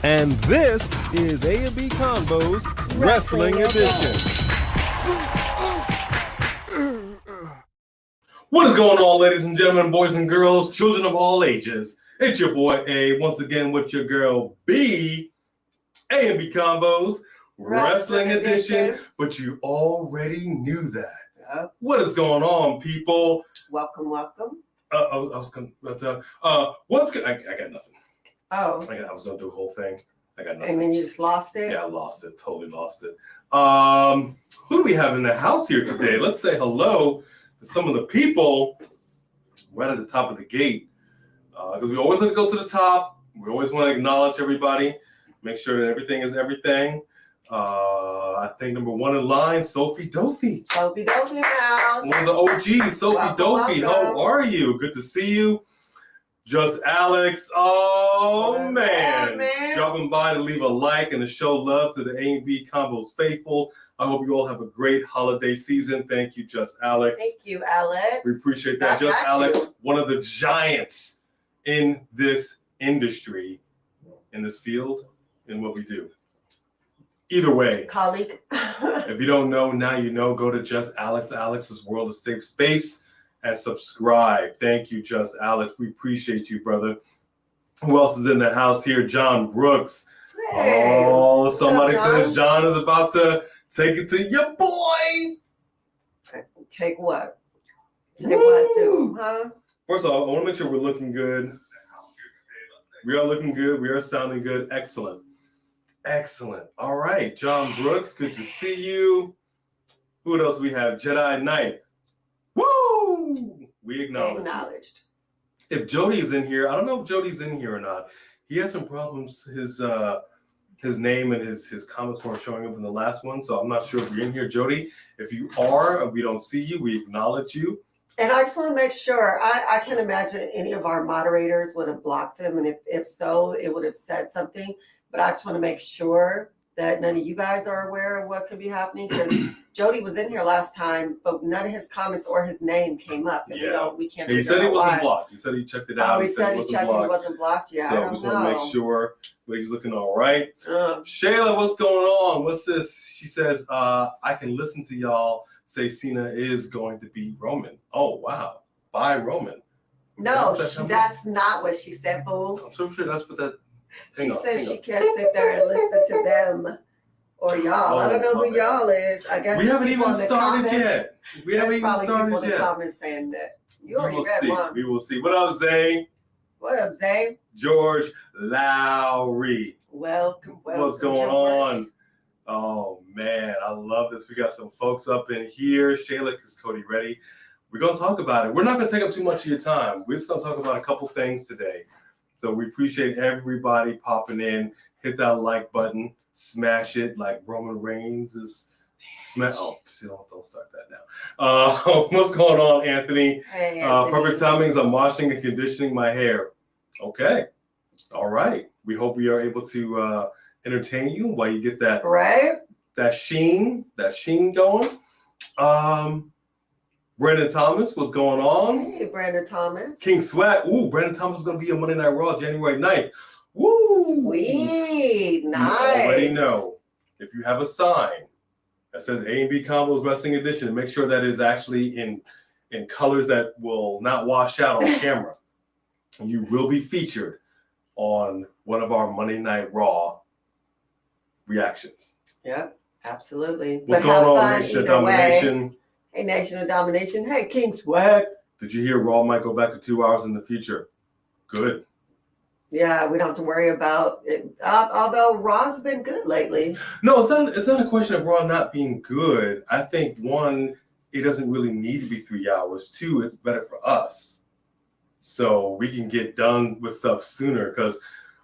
And this is A&B Convo's Wrestling Edition. What is going on, ladies and gentlemen, boys and girls, children of all ages? It's your boy A, once again with your girl B, A&B Convo's Wrestling Edition, but you already knew that. Yep. What is going on, people? Welcome, welcome. I was going to, what's good? I got nothing. Oh. I was going to do a whole thing. I got nothing. And then you just lost it? Yeah, I lost it. Totally lost it. Who do we have in the house here today? Let's say hello to some of the people right at the top of the gate. Because we always have to go to the top. We always want to acknowledge everybody. Make sure that everything is everything. I think number one in line, Sophie Dopey. Sophie Dopey house. One of the OGs, Sophie Dopey. How are you? Good to see you. Just Alex. Oh, man. Dropping by to leave a like and to show love to the A&B Combos faithful. I hope you all have a great holiday season. Thank you, Just Alex. Thank you, Alex. We appreciate that. Just Alex, one of the giants in this industry, in this field, in what we do. Either way, colleague. If you don't know, now you know. Go to Just Alex, Alex's World of Safe Space, and subscribe. Thank you, Just Alex. We appreciate you, brother. Who else is in the house here? John Brooks. Hey, oh, somebody says John is about to take it to your boy. Take what? Take what to him, huh? First of all, I want to make sure we're looking good. We are looking good. We are sounding good. Excellent. Excellent. All right, John Brooks, good to see you. Who else we have? Jedi Knight. Woo! We acknowledged. If Jody's in here, I don't know if Jody's in here or not. He has some problems. His name and his comments weren't showing up in the last one, so I'm not sure if you're in here, Jody. If you are, and we don't see you, we acknowledge you. And I just want to make sure, I can't imagine any of our moderators would have blocked him, and if so, it would have said something. But I just want to make sure that none of you guys are aware of what could be happening, because Jody was in here last time, but none of his comments or his name came up. And we can't. He said he wasn't blocked. He said he checked it out. Oh, he said he checked it. He wasn't blocked. Yeah, so I just want to make sure he's looking all right. Shayla, what's going on? What's this? She says, I can listen to y'all say Cena is going to beat Roman. Oh, wow. Bye, Roman. No, that's not what she said, fool. I'm so sure that's what that. She said she can't sit there and listen to them or y'all. I don't know who y'all is. I guess we haven't even started yet. We haven't even started yet. Comments saying that you already read one. We will see. What up, Zay? What up, Zay? George Lowry. Welcome. What's going on? Oh man, I love this. We got some folks up in here. Shayla, is Cody ready? We're gonna talk about it. We're not gonna take up too much of your time. We're just gonna talk about a couple things today. So we appreciate everybody popping in. Hit that like button, smash it like Roman Reigns is smash. Oh, see, don't start that now. What's going on, Anthony? Hey, Anthony. Perfect timings. I'm washing and conditioning my hair. Okay, all right. We hope we are able to entertain you while you get that that sheen going. Brandon Thomas, what's going on? Hey, Brandon Thomas. King Sweat. Ooh, Brandon Thomas is going to be on Monday Night Raw January 9th. Woo! Sweet. Nice. You already know. If you have a sign that says A&B Combos Wrestling Edition, make sure that is actually in colors that will not wash out on camera. You will be featured on one of our Monday Night Raw reactions. Yep, absolutely. What's going on, Nation of Domination? Hey, Nation of Domination. Hey, King Swag. Did you hear Raw might go back to 2 hours in the future? Good. Yeah, we don't have to worry about it. Although Raw's been good lately. No, it's not a question of Raw not being good. I think, one, it doesn't really need to be 3 hours. Two, it's better for us. So we can get done with stuff sooner, because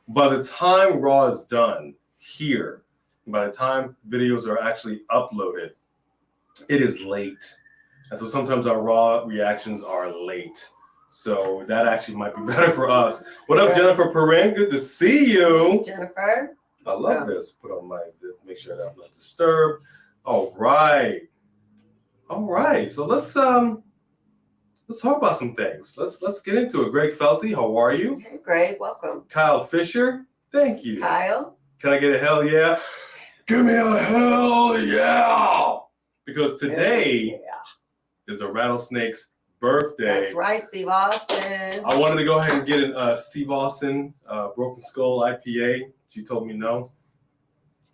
by the time Raw is done here, by the time videos are actually uploaded, it is late. And so sometimes our Raw reactions are late. So that actually might be better for us. What up, Jennifer Perrin? Good to see you. Hey, Jennifer. I love this. Put on my, make sure that I'm not disturbed. All right. So let's talk about some things. Let's get into it. Greg Felty, how are you? Hey, Greg, welcome. Kyle Fisher. Thank you. Kyle? Can I get a hell yeah? Give me a hell yeah! Because today is a rattlesnake's birthday. That's right, Steve Austin. I wanted to go ahead and get a Steve Austin Broken Skull IPA. She told me no,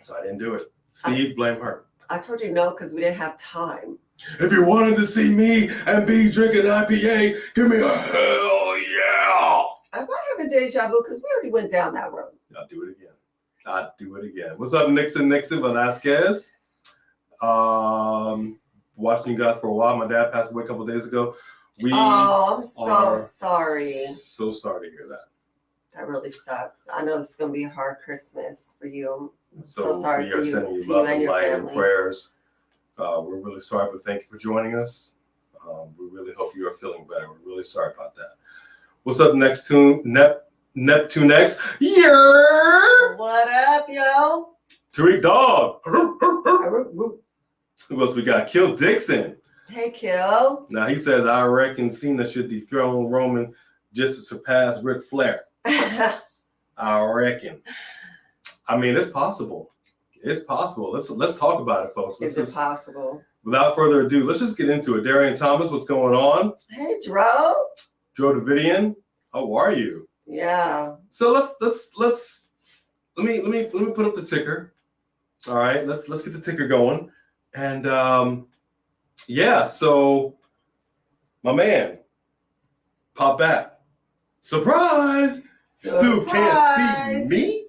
so I didn't do it. Steve, blame her. I told you no because we didn't have time. If you wanted to see me and be drinking IPA, give me a hell yeah! I might have a deja vu because we already went down that road. I'll do it again. What's up, Nixon Velasquez? Watching you guys for a while. My dad passed away a couple days ago. I'm so sorry. So sorry to hear that. That really sucks. I know it's going to be a hard Christmas for you. So sorry we for are you, sending you to you love and and your light family. and prayers. We're really sorry, but thank you for joining us. We really hope you are feeling better. We're really sorry about that. What's up next to Neptune X? Yeah. What up, yo? Tariq Dog. Who else we got? Kill Dixon. Hey, Kill. Now he says, I reckon Cena should dethrone Roman just to surpass Ric Flair. I reckon. I mean, it's possible. It's possible. Let's talk about it, folks. Is it possible? Without further ado, let's just get into it. Darian Thomas, what's going on? Hey, Dro. Joe Davidian, how are you? Yeah. So let me put up the ticker. All right, let's get the ticker going. And so my man, pop back. Surprise! Still can't see me.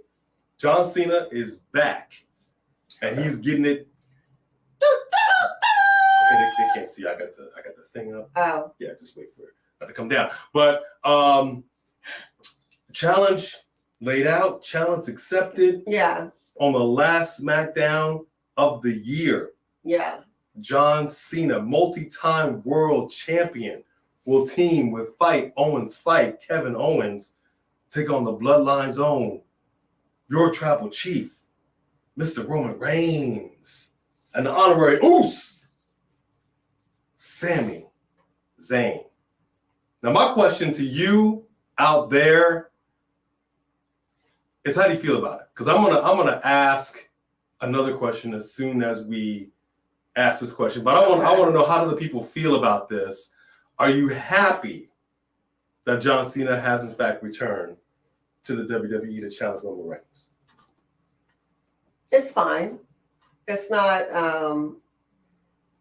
John Cena is back, and he's getting it. Okay, they can't see. I got the thing up. Oh. Yeah, just wait for it not to come down. But challenge laid out, challenge accepted. Yeah. On the last SmackDown of the year. Yeah. John Cena, multi-time world champion, will team with Kevin Owens, take on the Bloodline's own, your tribal chief, Mr. Roman Reigns, and the honorary Uce, Sami Zayn. Now, my question to you out there is, how do you feel about it? Because I'm gonna ask another question as soon as we ask this question. But I want to know, how do the people feel about this? Are you happy that John Cena has in fact returned to the WWE to challenge Roman Reigns? It's fine. It's not.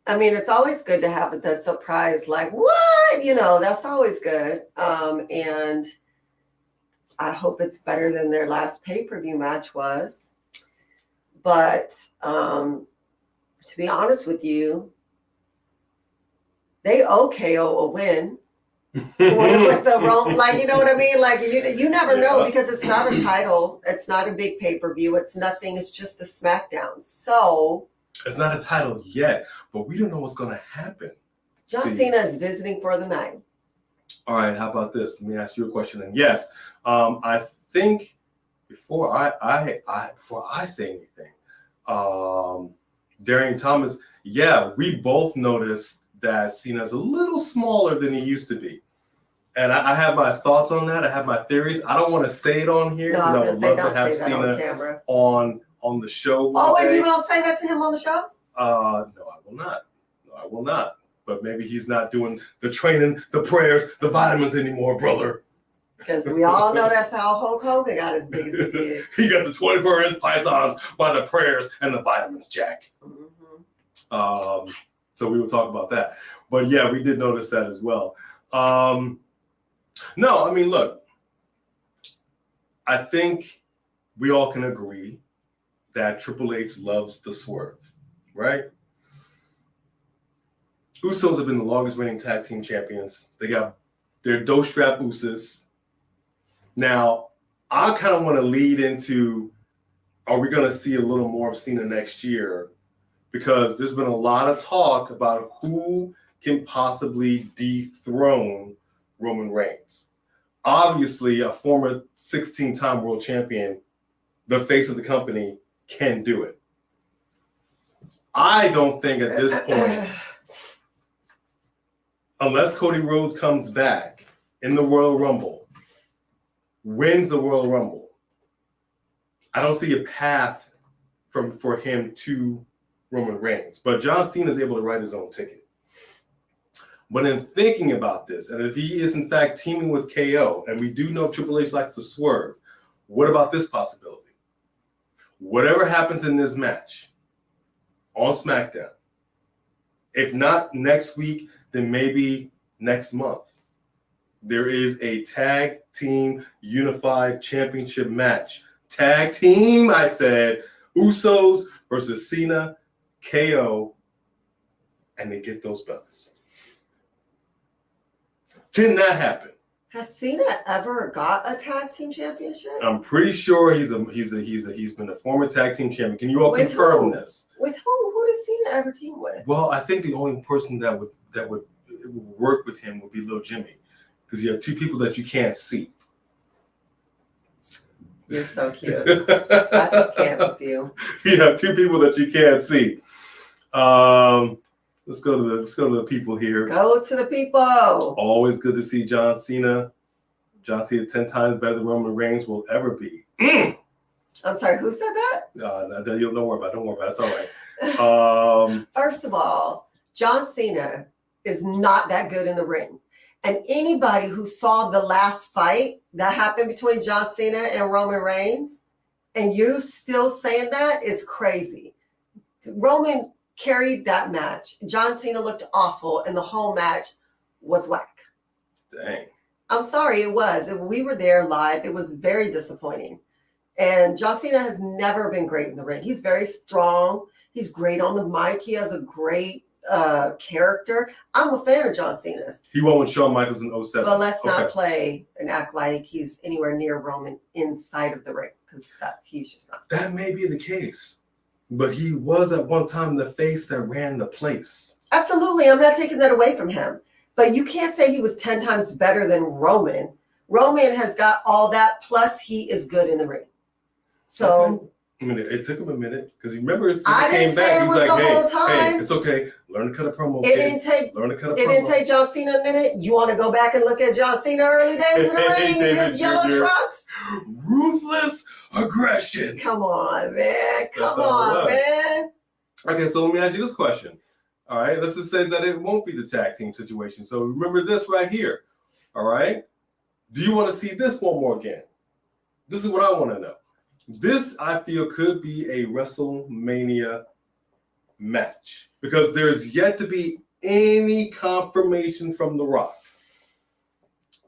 I mean, it's always good to have the surprise, like, what? That's always good. And I hope it's better than their last pay-per-view match was. But to be honest with you, they owe KO a win. With the wrong, like, you know what I mean? Like, you never know, because it's not a title. It's not a big pay-per-view. It's nothing. It's just a SmackDown. So it's not a title yet, but we don't know what's going to happen. John Cena is visiting for the night. All right, how about this? Let me ask you a question. And yes, I think before I say anything, Darian Thomas, yeah, we both noticed that Cena's a little smaller than he used to be. And I have my thoughts on that. I have my theories. I don't want to say it on here because I would love to have Cena on the show. And you won't say that to him on the show? No, I will not. But maybe he's not doing the training, the prayers, the vitamins anymore, brother. Because we all know that's how Hulk Hogan got as big as he did. He got the 24-inch pythons by the prayers and the vitamins, Jack. Mm-hmm. So we will talk about that. But yeah, we did notice that as well. No, I mean, look, I think we all can agree that Triple H loves the swerve, right? Usos have been the longest reigning tag team champions. They got their dough strap Usos. Now, I kind of want to lead into, are we going to see a little more of Cena next year? Because there's been a lot of talk about who can possibly dethrone Roman Reigns. Obviously, a former 16-time world champion, the face of the company, can do it. I don't think at this point, unless Cody Rhodes comes back in the Royal Rumble, wins the Royal Rumble, I don't see a path for him to Roman Reigns. But John Cena is able to write his own ticket. But in thinking about this, and if he is in fact teaming with KO, and we do know Triple H likes to swerve, what about this possibility? Whatever happens in this match on SmackDown, if not next week, then maybe next month, there is a tag team unified championship match. Tag team, I said, Usos versus Cena, KO, and they get those belts. Can that happen? Has Cena ever got a tag team championship? I'm pretty sure he's been a former tag team champion. Can you all confirm this? With who? Who does Cena ever team with? Well, I think the only person that would work with him would be Lil Jimmy, because you have two people that you can't see. You're so cute. I just can't with you. You have two people that you can't see. Let's go to the people here. Go to the people. Always good to see John Cena. John Cena 10 times better than Roman Reigns will ever be. I'm sorry, who said that? Don't worry about it. Don't worry about it. It's all right. First of all, John Cena is not that good in the ring. And anybody who saw the last fight that happened between John Cena and Roman Reigns, and you still saying that is crazy. Roman carried that match. John Cena looked awful, and the whole match was whack. Dang. I'm sorry, it was. We were there live. It was very disappointing. And John Cena has never been great in the ring. He's very strong. He's great on the mic. He has a great character. I'm a fan of John Cena's. He won with Shawn Michaels in 07. But let's not play and act like he's anywhere near Roman inside of the ring, because he's just not. That may be the case. But he was at one time the face that ran the place. Absolutely. I'm not taking that away from him. But you can't say he was 10 times better than Roman. Roman has got all that, plus he is good in the ring. So okay. I mean, it took him a minute, because he remember he I came didn't say back. it He's was like, the whole time. Hey, it's okay. Learn to cut a promo. It didn't take. Learn to cut a promo. It didn't take John Cena a minute. You want to go back and look at John Cena early days in the ring in his yellow trunks? Ruthless aggression. Come on, man. Come on, man. Okay, so let me ask you this question. All right, let's just say that it won't be the tag team situation. So remember this right here. All right. Do you want to see this one more again? This is what I want to know. This, I feel, could be a WrestleMania match, because there's yet to be any confirmation from The Rock.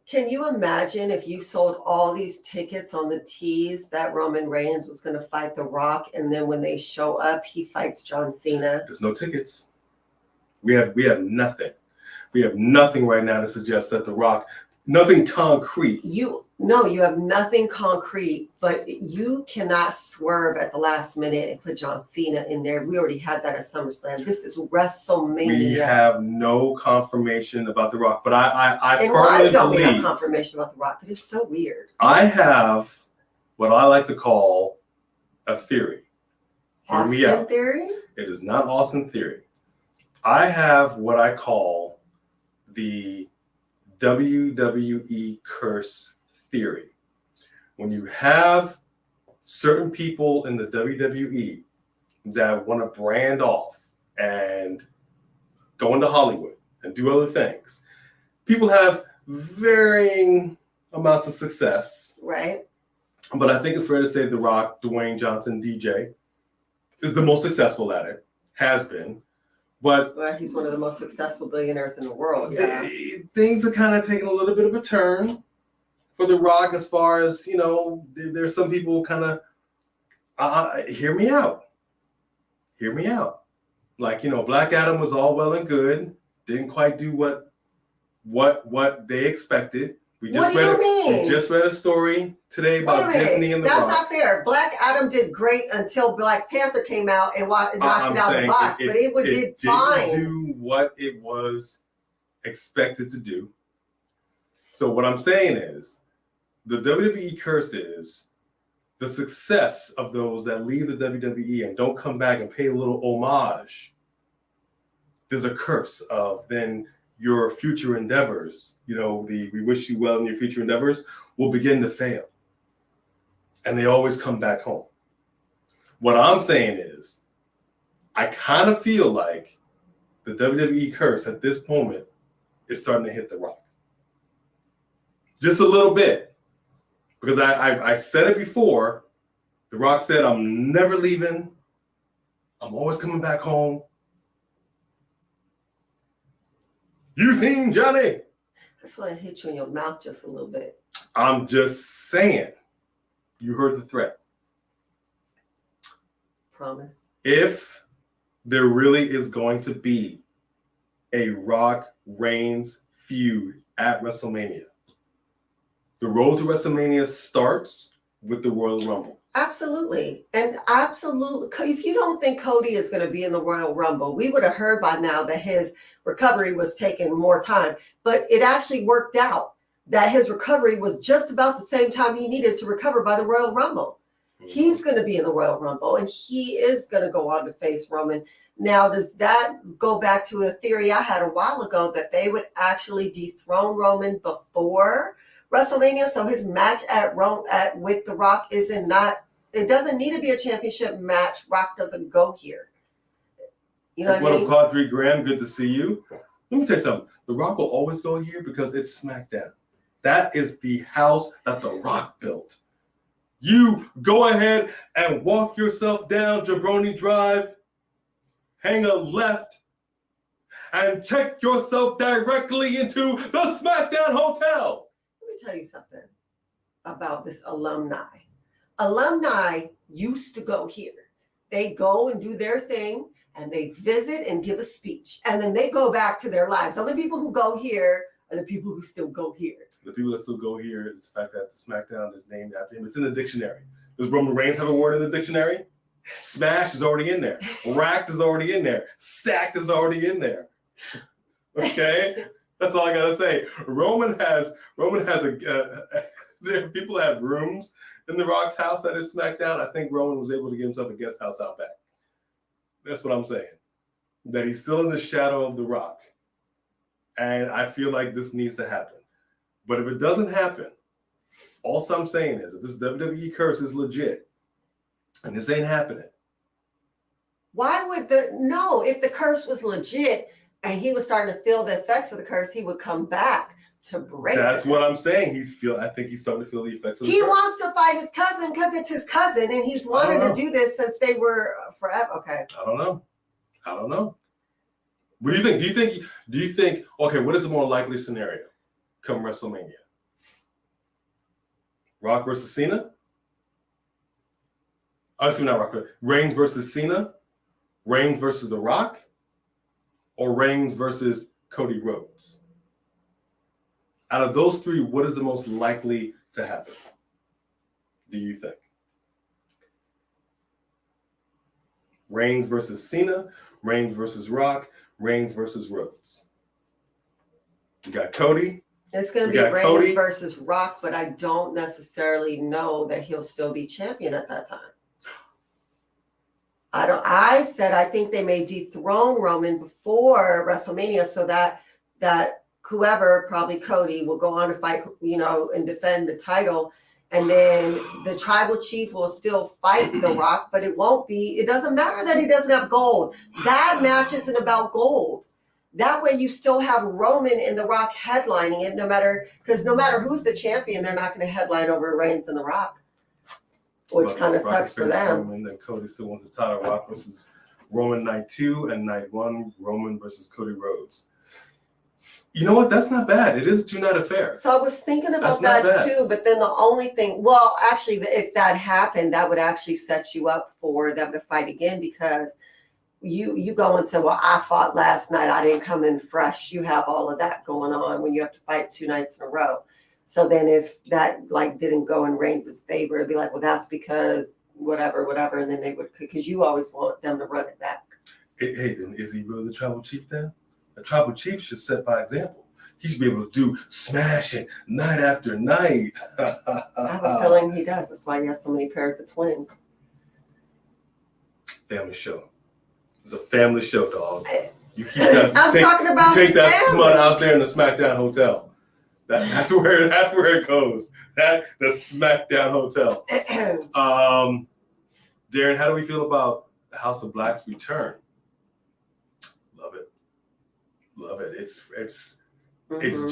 Can you imagine if you sold all these tickets on the tease that Roman Reigns was going to fight The Rock, and then when they show up, he fights John Cena? There's no tickets. We have nothing. We have nothing right now to suggest that The Rock, nothing concrete. You have nothing concrete, but you cannot swerve at the last minute and put John Cena in there. We already had that at SummerSlam. This is WrestleMania. We have no confirmation about The Rock, but I and firmly why don't believe we have confirmation about The Rock? It is so weird. I have what I like to call a theory. Hear me Austin out. theory? It is not Austin theory. I have what I call the WWE curse theory. When you have certain people in the WWE that want to brand off and go into Hollywood and do other things, people have varying amounts of success. Right. But I think it's fair to say The Rock, Dwayne Johnson, DJ, is the most successful at it, has been. But well, he's one of the most successful billionaires in the world. Yeah. Things are kind of taking a little bit of a turn for The Rock, as far as, you know, there's some people kind of, hear me out. Hear me out. Like, you know, Black Adam was all well and good. Didn't quite do what they expected. We just read a story today about Disney and The Rock. That's not fair. Black Adam did great until Black Panther came out and knocked it out of the box. But it did fine. Didn't do what it was expected to do. So what I'm saying is, the WWE curse is the success of those that leave the WWE and don't come back and pay a little homage. There's a curse of then your future endeavors, you know, we wish you well in your future endeavors, will begin to fail. And they always come back home. What I'm saying is, I kind of feel like the WWE curse at this moment is starting to hit The Rock. Just a little bit. Because I said it before. The Rock said, I'm never leaving. I'm always coming back home. You seen Johnny? That's why I hit you in your mouth just a little bit. I'm just saying. You heard the threat. Promise. If there really is going to be a Rock Reigns feud at WrestleMania, the road to WrestleMania starts with the Royal Rumble. Absolutely. And absolutely. If you don't think Cody is going to be in the Royal Rumble, we would have heard by now that his recovery was taking more time. But it actually worked out that his recovery was just about the same time he needed to recover by the Royal Rumble. Mm-hmm. He's going to be in the Royal Rumble, and he is going to go on to face Roman. Now, does that go back to a theory I had a while ago that they would actually dethrone Roman before WrestleMania? So his match with The Rock it doesn't need to be a championship match. Rock doesn't go here. You know what I mean? What up, Quadri Graham? Good to see you. Let me tell you something. The Rock will always go here because it's SmackDown. That is the house that The Rock built. You go ahead and walk yourself down Jabroni Drive, hang a left, and check yourself directly into the SmackDown Hotel. Let me tell you something about this alumni. Alumni used to go here. They go and do their thing, and they visit and give a speech, and then they go back to their lives. The only people who go here are the people who still go here. The people that still go here is the fact that the SmackDown is named after him. It's in the dictionary. Does Roman Reigns have a word in the dictionary? Smash is already in there. Racked is already in there. Stacked is already in there. Okay? That's all I gotta say. Roman has there people have rooms in The Rock's house that is SmackDown. I think Roman was able to get himself a guest house out back. That's what I'm saying. That he's still in the shadow of The Rock. And I feel like this needs to happen. But if it doesn't happen, all I'm saying is if this WWE curse is legit and this ain't happening. Why would if the curse was legit and he was starting to feel the effects of the curse, he would come back to break it. That's what I'm saying. I think he's starting to feel the effects of the curse. He wants to fight his cousin because it's his cousin and he's wanted to do this since they were forever. Okay. I don't know. What do you think? Do you think, okay, what is the more likely scenario come WrestleMania? Rock versus Cena? Obviously not Rock, but Reigns versus Cena? Reigns versus The Rock? Or Reigns versus Cody Rhodes? Out of those three, what is the most likely to happen? Do you think? Reigns versus Cena, Reigns versus Rock, Reigns versus Rhodes. You got Cody. It's going to be Reigns versus Rock, but I don't necessarily know that he'll still be champion at that time. I said I think they may dethrone Roman before WrestleMania so that whoever, probably Cody, will go on to fight, and defend the title. And then the tribal chief will still fight The Rock, but it doesn't matter that he doesn't have gold. That match isn't about gold. That way you still have Roman and The Rock headlining it, because no matter who's the champion, they're not going to headline over Reigns and The Rock, which kind of sucks for them. Roman, then Cody still wants the title. Rock versus Roman night 2, and night 1, Roman versus Cody Rhodes. You know what? That's not bad. It is a 2-night affair. So I was thinking about that too, but then the only thing, actually, if that happened, that would actually set you up for them to fight again, because you go into, I fought last night, I didn't come in fresh. You have all of that going on when you have to fight 2 nights in a row. So then if that didn't go in Reigns' favor, it'd be like, well, that's because whatever, and then they would, because you always want them to run it back. Hey, then is he really the tribal chief then? The tribal chief should set by example. He should be able to do smashing night after night. I have a feeling he does. That's why he has so many pairs of twins. Family show. It's a family show, dog. You keep that. Talking about you take that family. smut out there in the SmackDown Hotel. That's where it goes. The SmackDown Hotel. Darren, how do we feel about the House of Black's return? Love it. Love it. It's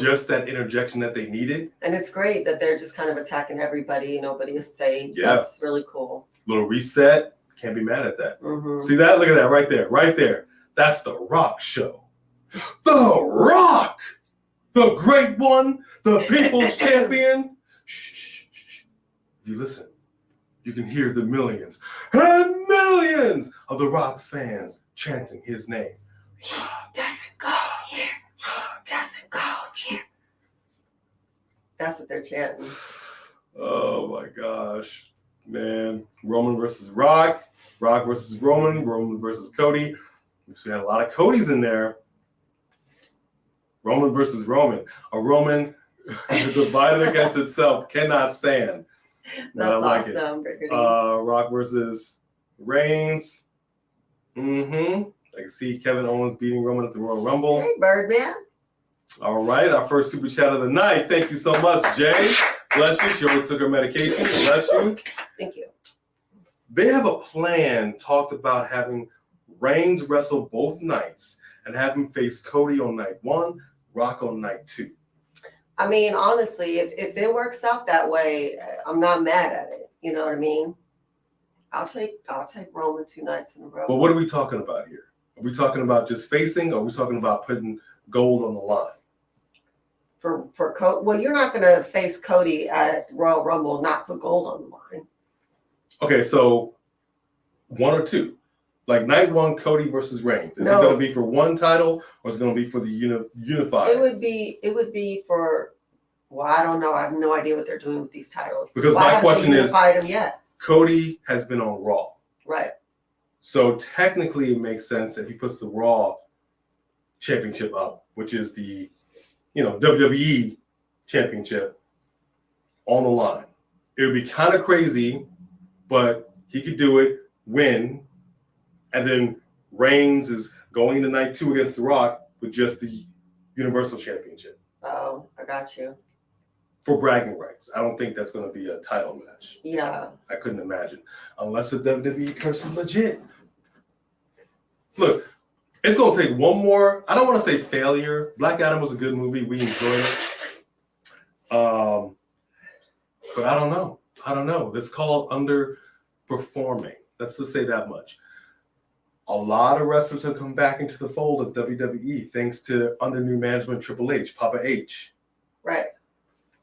just that interjection that they needed. And it's great that they're just kind of attacking everybody. Nobody is safe. Yeah. That's really cool. Little reset. Can't be mad at that. Mm-hmm. See that? Look at that right there. Right there. That's The Rock show. The Rock! The great one. The people's champion. Shh. If you listen, you can hear the millions and millions of The Rock's fans chanting his name. He doesn't go here. He doesn't go here. That's what they're chanting. Oh my gosh. Man. Roman versus Rock. Rock versus Roman. Roman versus Cody. We had a lot of Codys in there. Roman versus Roman. A Roman divided against itself cannot stand. That's I like awesome. it. Rock versus Reigns. I can see Kevin Owens beating Roman at the Royal Rumble. Hey, Birdman. All right, our first super chat of the night. Thank you so much, Jay. Bless you. She already took her medication. Bless you. Thank you. They have a plan, talked about having Reigns wrestle both nights and have him face Cody on night 1, Rock on night 2. I mean, honestly, if it works out that way, I'm not mad at it. You know what I mean? I'll take Roman 2 nights in a row. But what are we talking about here? Are we talking about just facing, or are we talking about putting gold on the line? For Cody, well, you're not going to face Cody at Royal Rumble, not put gold on the line. Okay, so 1 or 2. Like night 1, Cody versus Reigns. Is it going to be for one title, or is it going to be for the unified? It would be for. Well, I don't know. I have no idea what they're doing with these titles. Because my question is, them yet? Cody has been on Raw, right? So technically, it makes sense if he puts the Raw Championship up, which is the WWE Championship, on the line. It would be kind of crazy, but he could do it, win. And then Reigns is going into night 2 against The Rock with just the Universal Championship. Oh, I got you. For bragging rights. I don't think that's going to be a title match. Yeah. I couldn't imagine. Unless the WWE curse is legit. Look, it's going to take one more. I don't want to say failure. Black Adam was a good movie. We enjoyed it. But I don't know. It's called underperforming. Let's just say that much. A lot of wrestlers have come back into the fold of WWE thanks to under new management Triple H, Papa H. Right.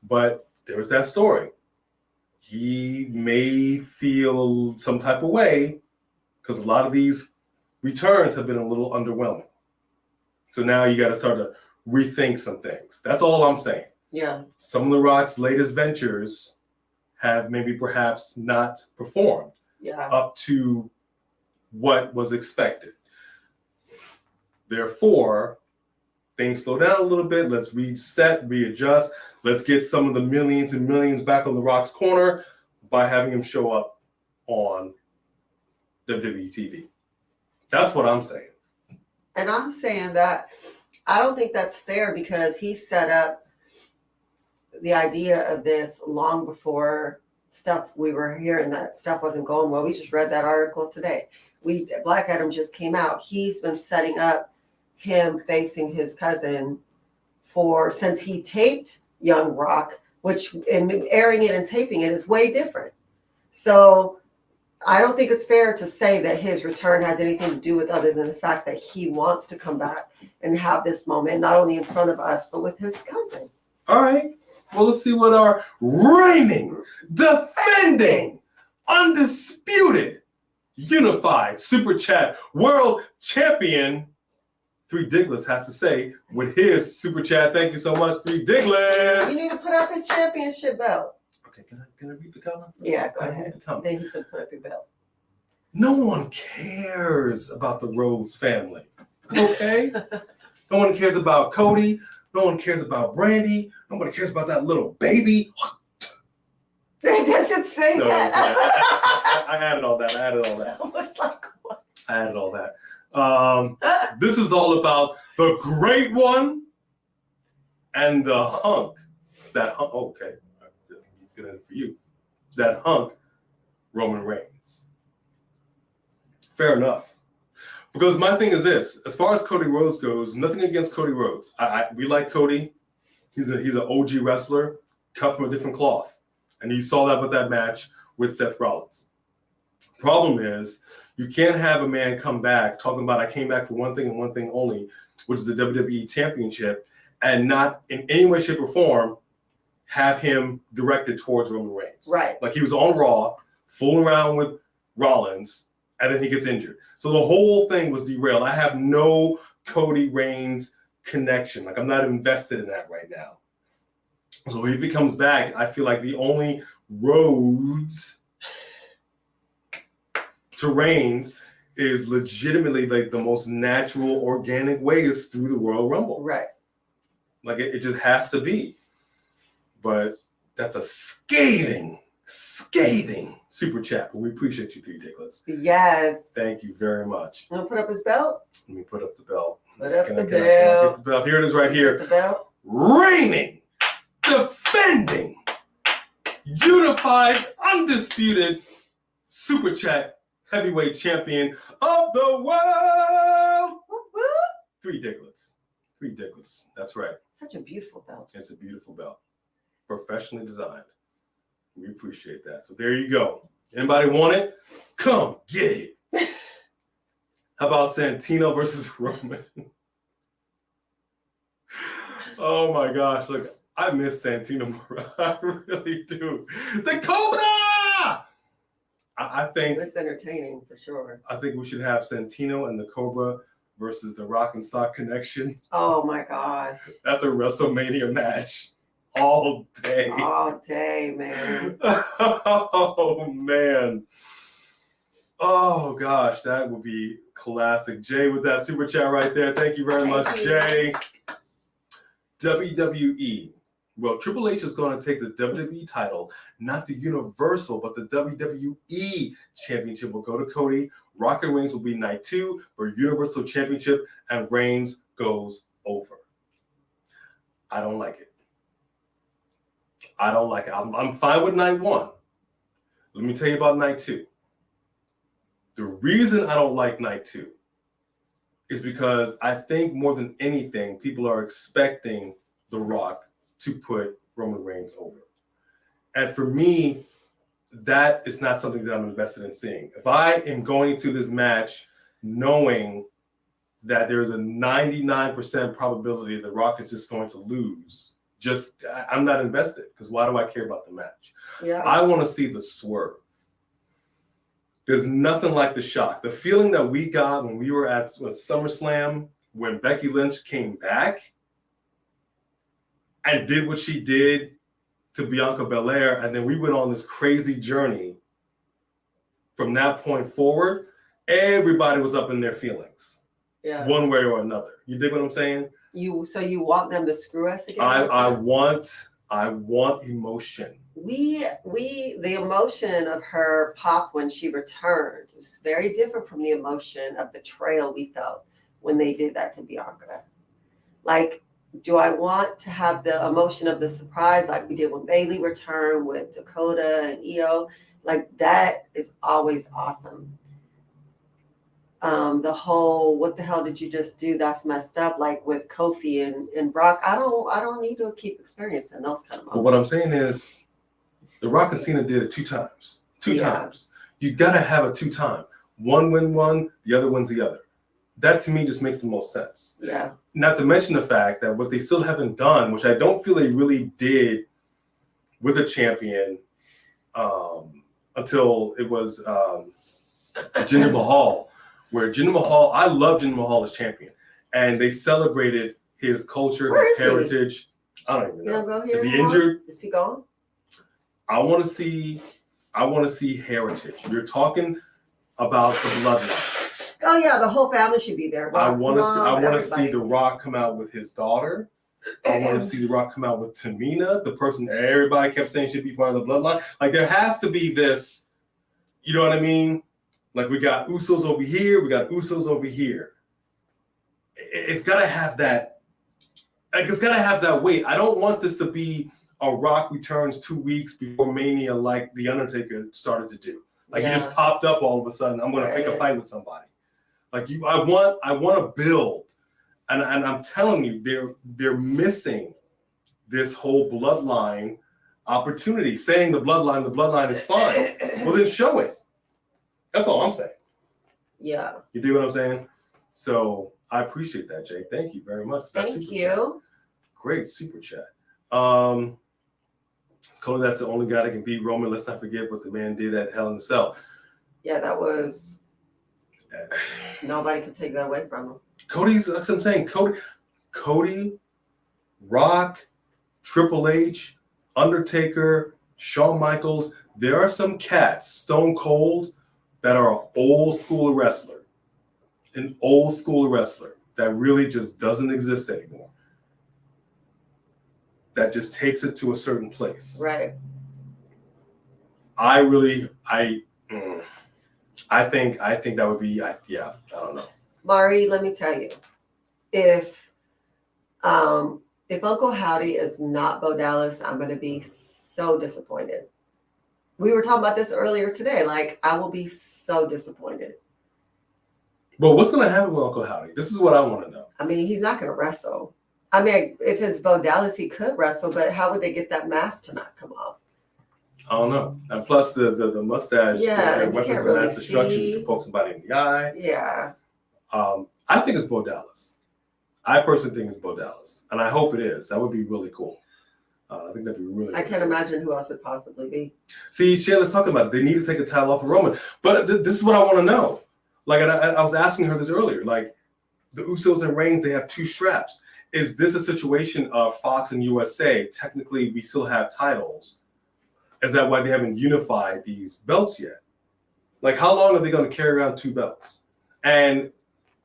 But there was that story. He may feel some type of way because a lot of these returns have been a little underwhelming. So now you got to start to rethink some things. That's all I'm saying. Yeah. Some of The Rock's latest ventures have maybe perhaps not performed up to what was expected. Therefore, things slow down a little bit. Let's reset, readjust. Let's get some of the millions and millions back on The Rock's corner by having him show up on WWE TV. That's what I'm saying. And I'm saying that I don't think that's fair because he set up the idea of this long before we were hearing that stuff wasn't going well. We just read that article today. Black Adam just came out. He's been setting up him facing his cousin since he taped Young Rock, which in airing it and taping it is way different. So I don't think it's fair to say that his return has anything to do with other than the fact that he wants to come back and have this moment, not only in front of us, but with his cousin. All right. Well, let's see what our reigning, defending, undisputed, unified Super Chat World Champion 3 Diglets has to say with his Super Chat. Thank you so much, 3 Diglets. You need to put up his championship belt. Okay, can I read the comment? Yeah, go ahead. Then he's going to put up your belt. No one cares about the Rhodes family, okay? No one cares about Cody. No one cares about Brandy. Nobody cares about that little baby. It doesn't say that. I added all that. I was like, what? I added all that. This is all about the great one and the hunk. Okay. Good for you. That hunk, Roman Reigns. Fair enough. Because my thing is this: as far as Cody Rhodes goes, nothing against Cody Rhodes. We like Cody. He's an OG wrestler, cut from a different cloth, and you saw that with that match with Seth Rollins. Problem is, you can't have a man come back talking about I came back for one thing and one thing only, which is the WWE Championship, and not in any way, shape, or form have him directed towards Roman Reigns. Right. Like he was on Raw, fooling around with Rollins, and then he gets injured. So the whole thing was derailed. I have no Cody Reigns connection. Like I'm not invested in that right now. So if he comes back, I feel like the only roads to Reigns is legitimately like the most natural, organic way is through the Royal Rumble. Right. Like it just has to be. But that's a scathing super chat. But we appreciate you, Three Dicklets. Yes. Thank you very much. Want to put up his belt? Let me put up the belt. Put up the belt. Can I get the belt? Here it is right here. The belt. Reigning, defending, unified, undisputed super chat heavyweight champion of the world. Whoop, whoop. Three Dicklets. That's right. Such a beautiful belt. It's a beautiful belt. Professionally designed. We appreciate that. So there you go. Anybody want it? Come get it. How about Santino versus Roman? Oh my gosh. Look, I miss Santino more. I really do. The Cobra! I think It's entertaining for sure. I think we should have Santino and the Cobra versus the Rock and Sock Connection. Oh my gosh. That's a WrestleMania match all day. All day, man. Oh man. Oh gosh, that would be classic. Jay with that super chat right there. Thank you very much, Jay. WWE. Well, Triple H is going to take the WWE title, not the Universal, but the WWE Championship will go to Cody. Rock and Reigns will be night 2 for Universal Championship, and Reigns goes over. I don't like it. I'm fine with night 1. Let me tell you about night 2. The reason I don't like night 2 is because I think more than anything, people are expecting The Rock to put Roman Reigns over. And for me, that is not something that I'm invested in seeing. If I am going into this match knowing that there's a 99% probability that Rock is just going to lose, I'm not invested, because why do I care about the match? Yeah. I want to see the swerve. There's nothing like the shock. The feeling that we got when we were at SummerSlam, when Becky Lynch came back and did what she did to Bianca Belair, and then we went on this crazy journey. From that point forward, everybody was up in their feelings, one way or another. You dig what I'm saying? So you want them to screw us again? I want emotion. The emotion of her pop when she returned was very different from the emotion of betrayal we felt when they did that to Bianca. Like, do I want to have the emotion of the surprise like we did when Bayley returned with Dakota and Io? Like, that is always awesome. The whole, what the hell did you just do? That's messed up. Like with Kofi and Brock, I don't need to keep experiencing those kind of moments. But what I'm saying is, The Rock and Cena did it 2 times. Two times. You gotta have a 2-time. One win one, the other wins the other. That to me just makes the most sense. Yeah. Not to mention the fact that what they still haven't done, which I don't feel they really did with a champion until it was Jinder Mahal, where Jinder Mahal, I love Jinder Mahal as champion, and they celebrated his culture, his heritage. I don't even know. You don't go here is he anymore? injured? Is he gone? I want to see heritage. You're talking about the bloodline. Oh yeah, the whole family should be there. I want to see The Rock come out with his daughter. I want to see The Rock come out with Tamina, the person everybody kept saying should be part of the bloodline. Like, there has to be this, you know what I mean? Like, we got Usos over here, we got Usos over here. It's got to have that. Like, it's got to have that weight. I don't want this to be a Rock returns 2 weeks before Mania like The Undertaker started to do. Like he just popped up all of a sudden. I'm going to pick a fight with somebody. Like I want to build, and I'm telling you, they're missing this whole bloodline opportunity. Saying the bloodline is fine. Well, then show it. That's all I'm saying. Yeah. You do what I'm saying? So I appreciate that, Jay. Thank you very much for that super chat. Great super chat. Cody, that's the only guy that can beat Roman. Let's not forget what the man did at Hell in a Cell. Yeah, that was... Nobody could take that away from him. That's what I'm saying. Cody, Rock, Triple H, Undertaker, Shawn Michaels. There are some cats, Stone Cold, that are an old school wrestler. An old school wrestler that really just doesn't exist anymore. That just takes it to a certain place. Right. I think that would be, I don't know. Mari, let me tell you, if Uncle Howdy is not Bo Dallas, I'm going to be so disappointed. We were talking about this earlier today. Like, I will be so disappointed. But what's going to happen with Uncle Howdy? This is what I want to know. I mean, he's not going to wrestle. I mean, if it's Bo Dallas, he could wrestle, but how would they get that mask to not come off? I don't know. And plus the mustache, weapons of mass destruction, you can poke somebody in the eye. Yeah. I think it's Bo Dallas. I personally think it's Bo Dallas. And I hope it is. That would be really cool. I think that'd be really I can't imagine who else would possibly be. See, Shayla's talking about it. They need to take a title off of Roman. But this is what I want to know. Like, I was asking her this earlier. Like, the Usos and Reigns, they have 2 straps. Is this a situation of Fox and USA? Technically, we still have titles. Is that why they haven't unified these belts yet? Like, how long are they going to carry around 2 belts? And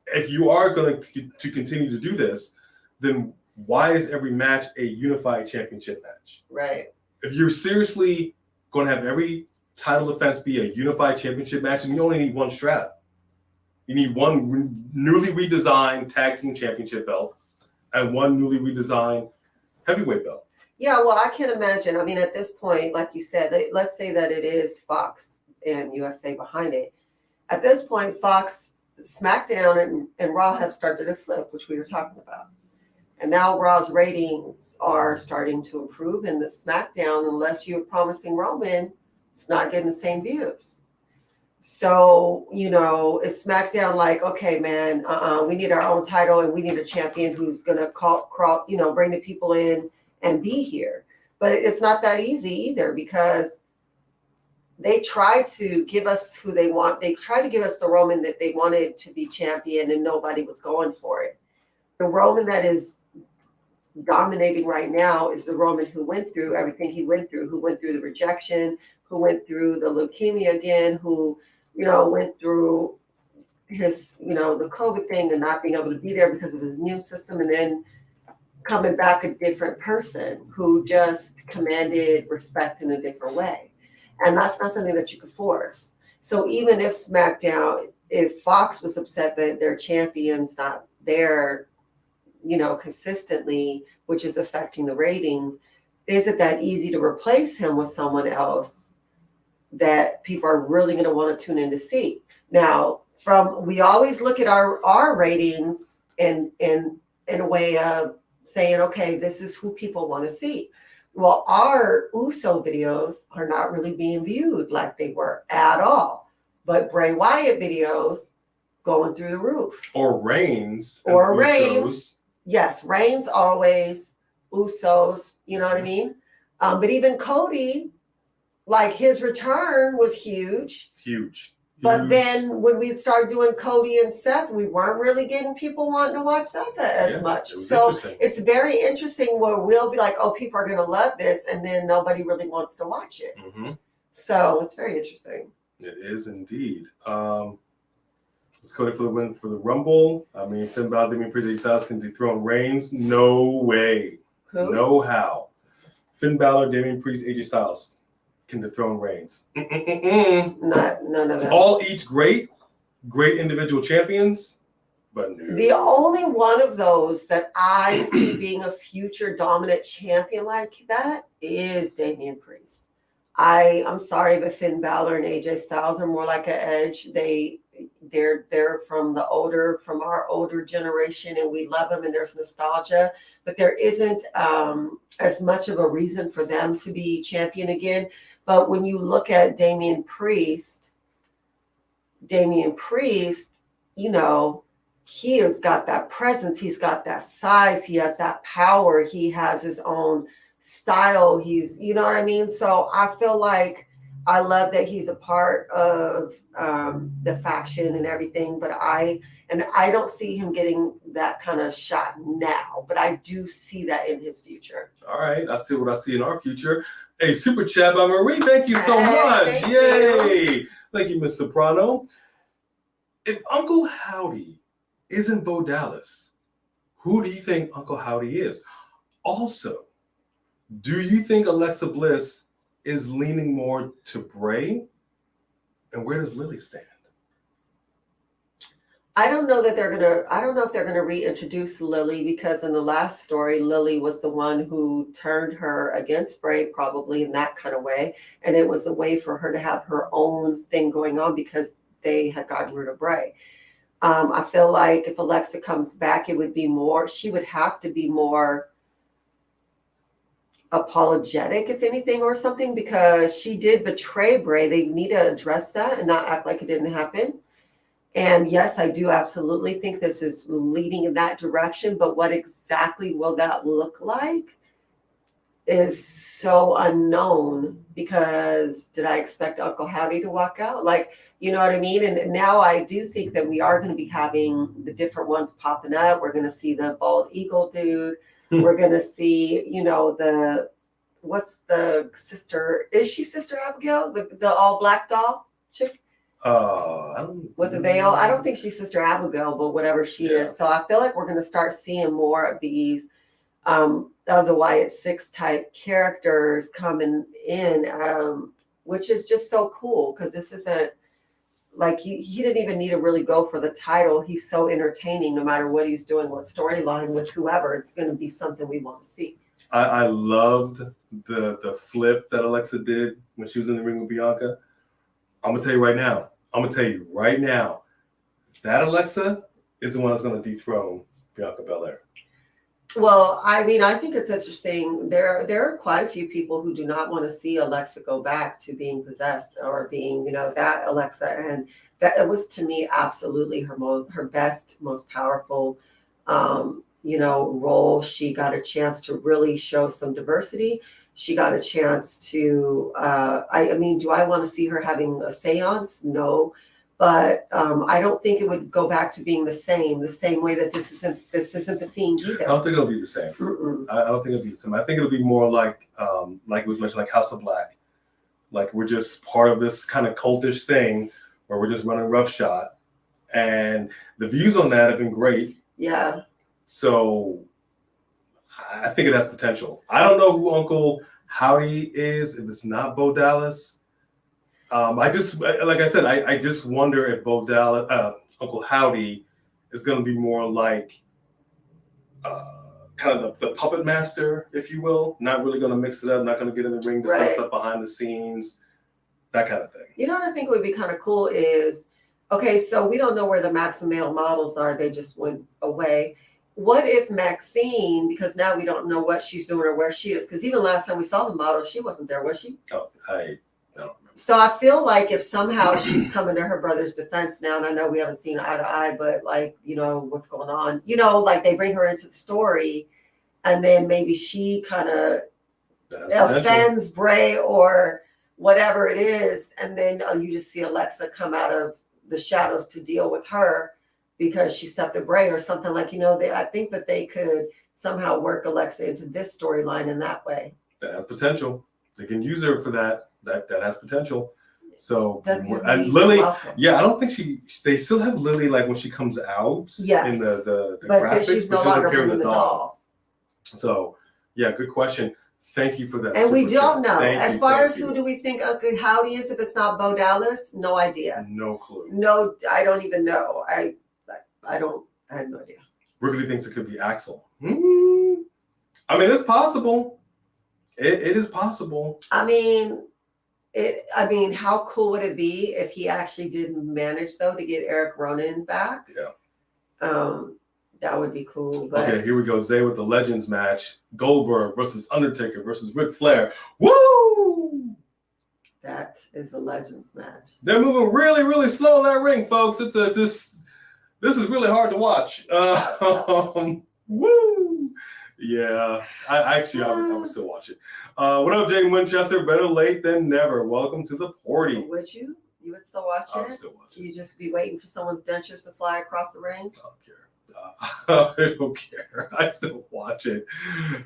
if you are going to continue to do this, then why is every match a unified championship match? Right. If you're seriously going to have every title defense be a unified championship match, then you only need 1 strap. You need 1 newly redesigned tag team championship belt and 1 newly redesigned heavyweight belt. Yeah, well, I can imagine. I mean, at this point, like you said, let's say that it is Fox and USA behind it. At this point, Fox, SmackDown, and Raw have started to flip, which we were talking about. And now Raw's ratings are starting to improve, and the SmackDown, unless you're promising Roman, it's not getting the same views. So, is SmackDown like, okay, man, we need our own title and we need a champion who's going to bring the people in and be here. But it's not that easy either, because they try to give us who they want. They try to give us the Roman that they wanted to be champion, and nobody was going for it. The Roman that is dominating right now is the Roman who went through everything he went through, who went through the rejection, who went through the leukemia again, who, went through his, the COVID thing and not being able to be there because of his immune system, and then coming back a different person who just commanded respect in a different way. And that's not something that you could force. So even if SmackDown, if Fox was upset that their champion's not there, consistently, which is affecting the ratings, is it that easy to replace him with someone else that people are really going to want to tune in to see? Now, we always look at our ratings in a way of saying, okay, this is who people want to see. Well, our Uso videos are not really being viewed like they were at all. But Bray Wyatt videos going through the roof. Or Reigns. Yes, Reigns always, Usos, you know what I mean? But even Cody, like, his return was huge. Huge. But then when we started doing Cody and Seth, we weren't really getting people wanting to watch that as much. So it's very interesting where we'll be like, oh, people are going to love this, and then nobody really wants to watch it. Mm-hmm. So it's very interesting. It is indeed. Let's Cody for the win for the Rumble. I mean, Finn Balor, Damien Priest, AJ Styles can dethrone Reigns. No way. Who? No how. Finn Balor, Damien Priest, AJ Styles can dethrone Reigns. None of that. All each great individual champions, but no. The only one of those that I see being a future dominant champion like that is Damien Priest. I'm sorry, but Finn Balor and AJ Styles are more like an Edge. They're from our older generation, and we love them, and there's nostalgia, but there isn't as much of a reason for them to be champion again. But when you look at Damian Priest, you know, he has got that presence, he's got that size, he has that power, he has his own style, he's, you know what I mean? So I feel like I love that he's a part of the faction and everything, but I don't see him getting that kind of shot now, but I do see that in his future. All right, I see what I see in our future. Hey, super chat by Marie. Thank you so much. Thank Yay. you. Thank you, Miss Soprano. If Uncle Howdy isn't Bo Dallas, who do you think Uncle Howdy is? Also, do you think Alexa Bliss is leaning more to Bray? And where does Lily stand? I don't know if they're gonna reintroduce Lily, because in the last story, Lily was the one who turned her against Bray, probably in that kind of way. And it was a way for her to have her own thing going on because they had gotten rid of Bray. I feel like if Alexa comes back, she would have to be more apologetic, if anything, or something, because she did betray Bray. They need to address that and not act like it didn't happen. And yes, I do absolutely think this is leading in that direction, but what exactly will that look like is so unknown, because did I expect Uncle Howdy to walk out? Like, you know what I mean? And now I do think that we are going to be having the different ones popping up. We're going to see the bald eagle dude. We're going to see, you know, what's the sister? Is she Sister Abigail? The all black doll chick? With the veil. I don't think she's Sister Abigail, but whatever she is. So I feel like we're going to start seeing more of these of the Wyatt Six type characters coming in, which is just so cool, because this isn't like he didn't even need to really go for the title. He's so entertaining no matter what he's doing with storyline with whoever. It's going to be something we want to see. I loved the flip that Alexa did when she was in the ring with Bianca. I'm gonna tell you right now, that Alexa is the one that's gonna dethrone Bianca Belair. Well, I mean, I think it's interesting. There are quite a few people who do not want to see Alexa go back to being possessed or being, you know, that Alexa. And that it was, to me, absolutely her best, most powerful, you know, role. She got a chance to really show some diversity. She got a chance to, I mean, do I want to see her having a seance? No. But I don't think it would go back to being the same way that this isn't the Fiend either. I don't think it'll be the same. I don't think it'll be the same. I think it'll be more like it was mentioned, like House of Black. Like we're just part of this kind of cultish thing where we're just running roughshod. And the views on that have been great. Yeah. So I think it has potential. I don't know who Uncle Howdy is if it's not Bo Dallas. I just wonder if Bo Dallas, Uncle Howdy, is going to be more like kind of the puppet master, if you will. Not really going to mix it up. Not going to get in the ring, discuss stuff behind the scenes, that kind of thing. You know what I think would be kind of cool is, okay, so we don't know where the Max and male models are. They just went away. What if Maxine, because now we don't know what she's doing or where she is, because even last time we saw the model, she wasn't there, was she? Oh, I don't remember. So I feel like if somehow she's coming to her brother's defense now, and I know we haven't seen eye to eye, but like, you know, what's going on? You know, like they bring her into the story, and then maybe she kind of offends Bray or whatever it is, and then you just see Alexa come out of the shadows to deal with her because she stepped to Bray or something, like, you know, I think that they could somehow work Alexa into this storyline in that way. That has potential. They can use her for that. That has potential. So and Lily, I don't think they still have Lily like when she comes out in the graphics, she's no longer appear in the doll. So yeah, good question. Thank you for that. And we don't know. As far as who do we think Uncle Howdy is if it's not Bo Dallas? No idea. No clue. No, I don't even know. I have no idea. Ripley thinks it could be Axel. I mean, it's possible. It is possible. I mean, I mean, how cool would it be if he actually did manage though to get Eric Ronan back? Yeah. That would be cool. But okay, here we go. Zay with the Legends match. Goldberg versus Undertaker versus Ric Flair. Woo! that is a Legends match. They're moving really, really slow in that ring, folks. It's this is really hard to watch. Woo! Yeah, I would still watch it. What up, Jane Winchester? Better late than never. Welcome to the party. Would you? You would still watch it? I would still watch it. You just be waiting for someone's dentures to fly across the ring? I don't care. I don't care. I still watch it.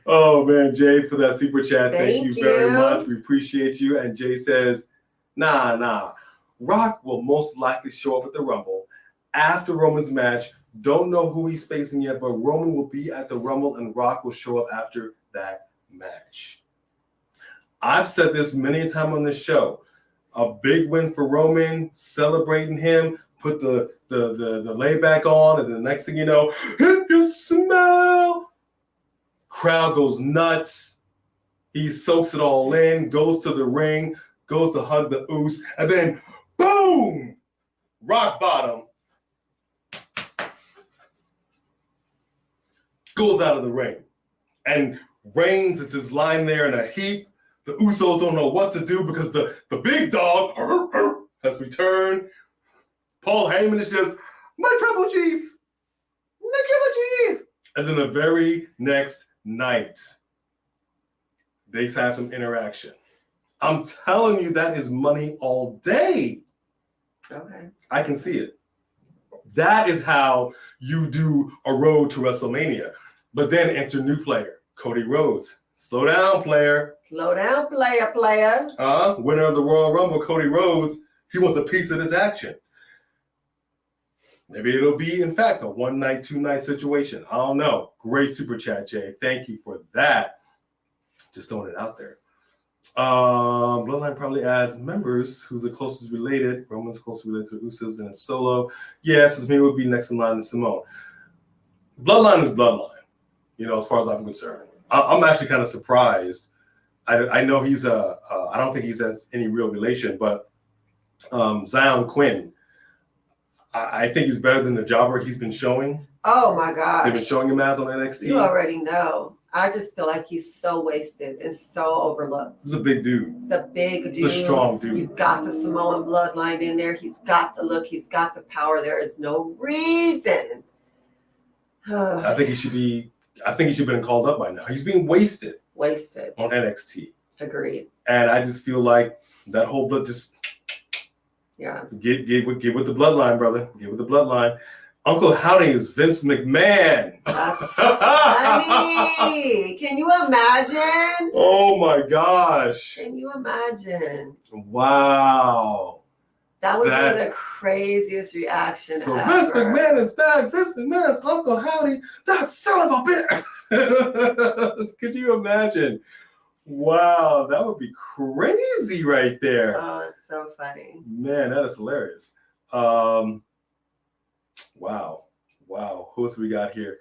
Oh man, Jay, for that super chat. Thank you very much. We appreciate you. And Jay says, nah. Rock will most likely show up at the Rumble after Roman's match. Don't know who he's facing yet, but Roman will be at the Rumble and Rock will show up after that match. I've said this many a time on this show. A big win for Roman, celebrating him, put the layback on, and the next thing you know, if you smell, crowd goes nuts. He soaks it all in, goes to the ring, goes to hug the Uce, and then boom, rock bottom, goes out of the ring. And Reigns is just lying there in a heap. The Usos don't know what to do because the big dog has returned. Paul Heyman is just, my Tribal Chief. And then the very next night, they have some interaction. I'm telling you, that is money all day. Okay. I can see it. That is how you do a road to WrestleMania. But then enter new player, Cody Rhodes. Slow down, player. Slow down, player. Winner of the Royal Rumble, Cody Rhodes. He wants a piece of this action. Maybe it'll be, in fact, a 1 night, 2 night situation. I don't know. Great super chat, Jay. Thank you for that. Just throwing it out there. Bloodline probably adds members who's the closest related. Roman's closely related to Usos and Solo. Yes, me would be next in line to Simone. Bloodline is Bloodline, as far as I'm concerned. I'm actually kind of surprised. I know he's I don't think he's has any real relation, but Zion Quinn, I think he's better than the jobber he's been showing. Oh my gosh. They've been showing him as on NXT. You already know. I just feel like he's so wasted and so overlooked. This is a big dude. He's a big dude. He's a strong dude. You've got the Samoan bloodline in there. He's got the look. He's got the power. There is no reason. I think he should have been called up by now. He's being wasted. Wasted. On NXT. Agreed. And I just feel like that whole blood just get with the bloodline, brother. Get with the bloodline. Uncle Howdy is Vince McMahon. That's funny. Can you imagine? Oh my gosh. Can you imagine? Wow. That would be the craziest reaction so ever. Vince McMahon is back. Vince McMahon is Uncle Howdy. That son of a bitch. Could you imagine? Wow, that would be crazy right there. Oh, it's so funny. Man, that is hilarious. Wow. Who else we got here?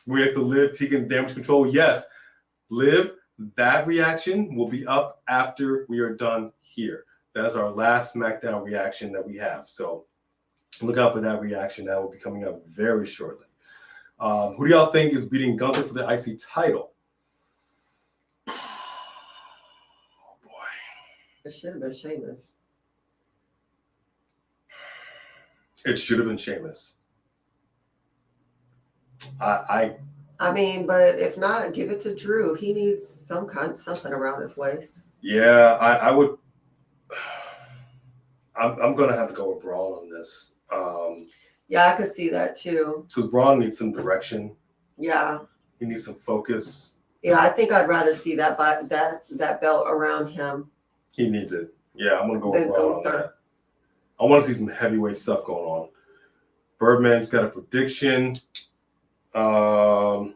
We have to Liv taking damage control. Yes, Liv, that reaction will be up after we are done here. That is our last SmackDown reaction that we have. So look out for that reaction. That will be coming up very shortly. Who do y'all think is beating Gunther for the IC title? Oh, boy. It should have been Sheamus. It should have been Sheamus. I mean, but if not, give it to Drew. He needs something around his waist. Yeah, I would. I'm gonna have to go with Braun on this. Yeah, I could see that too. Because Braun needs some direction. Yeah. He needs some focus. Yeah, I think I'd rather see that belt around him. He needs it. Yeah, I'm gonna go with Braun on that. I want to see some heavyweight stuff going on. Birdman's got a prediction. Roman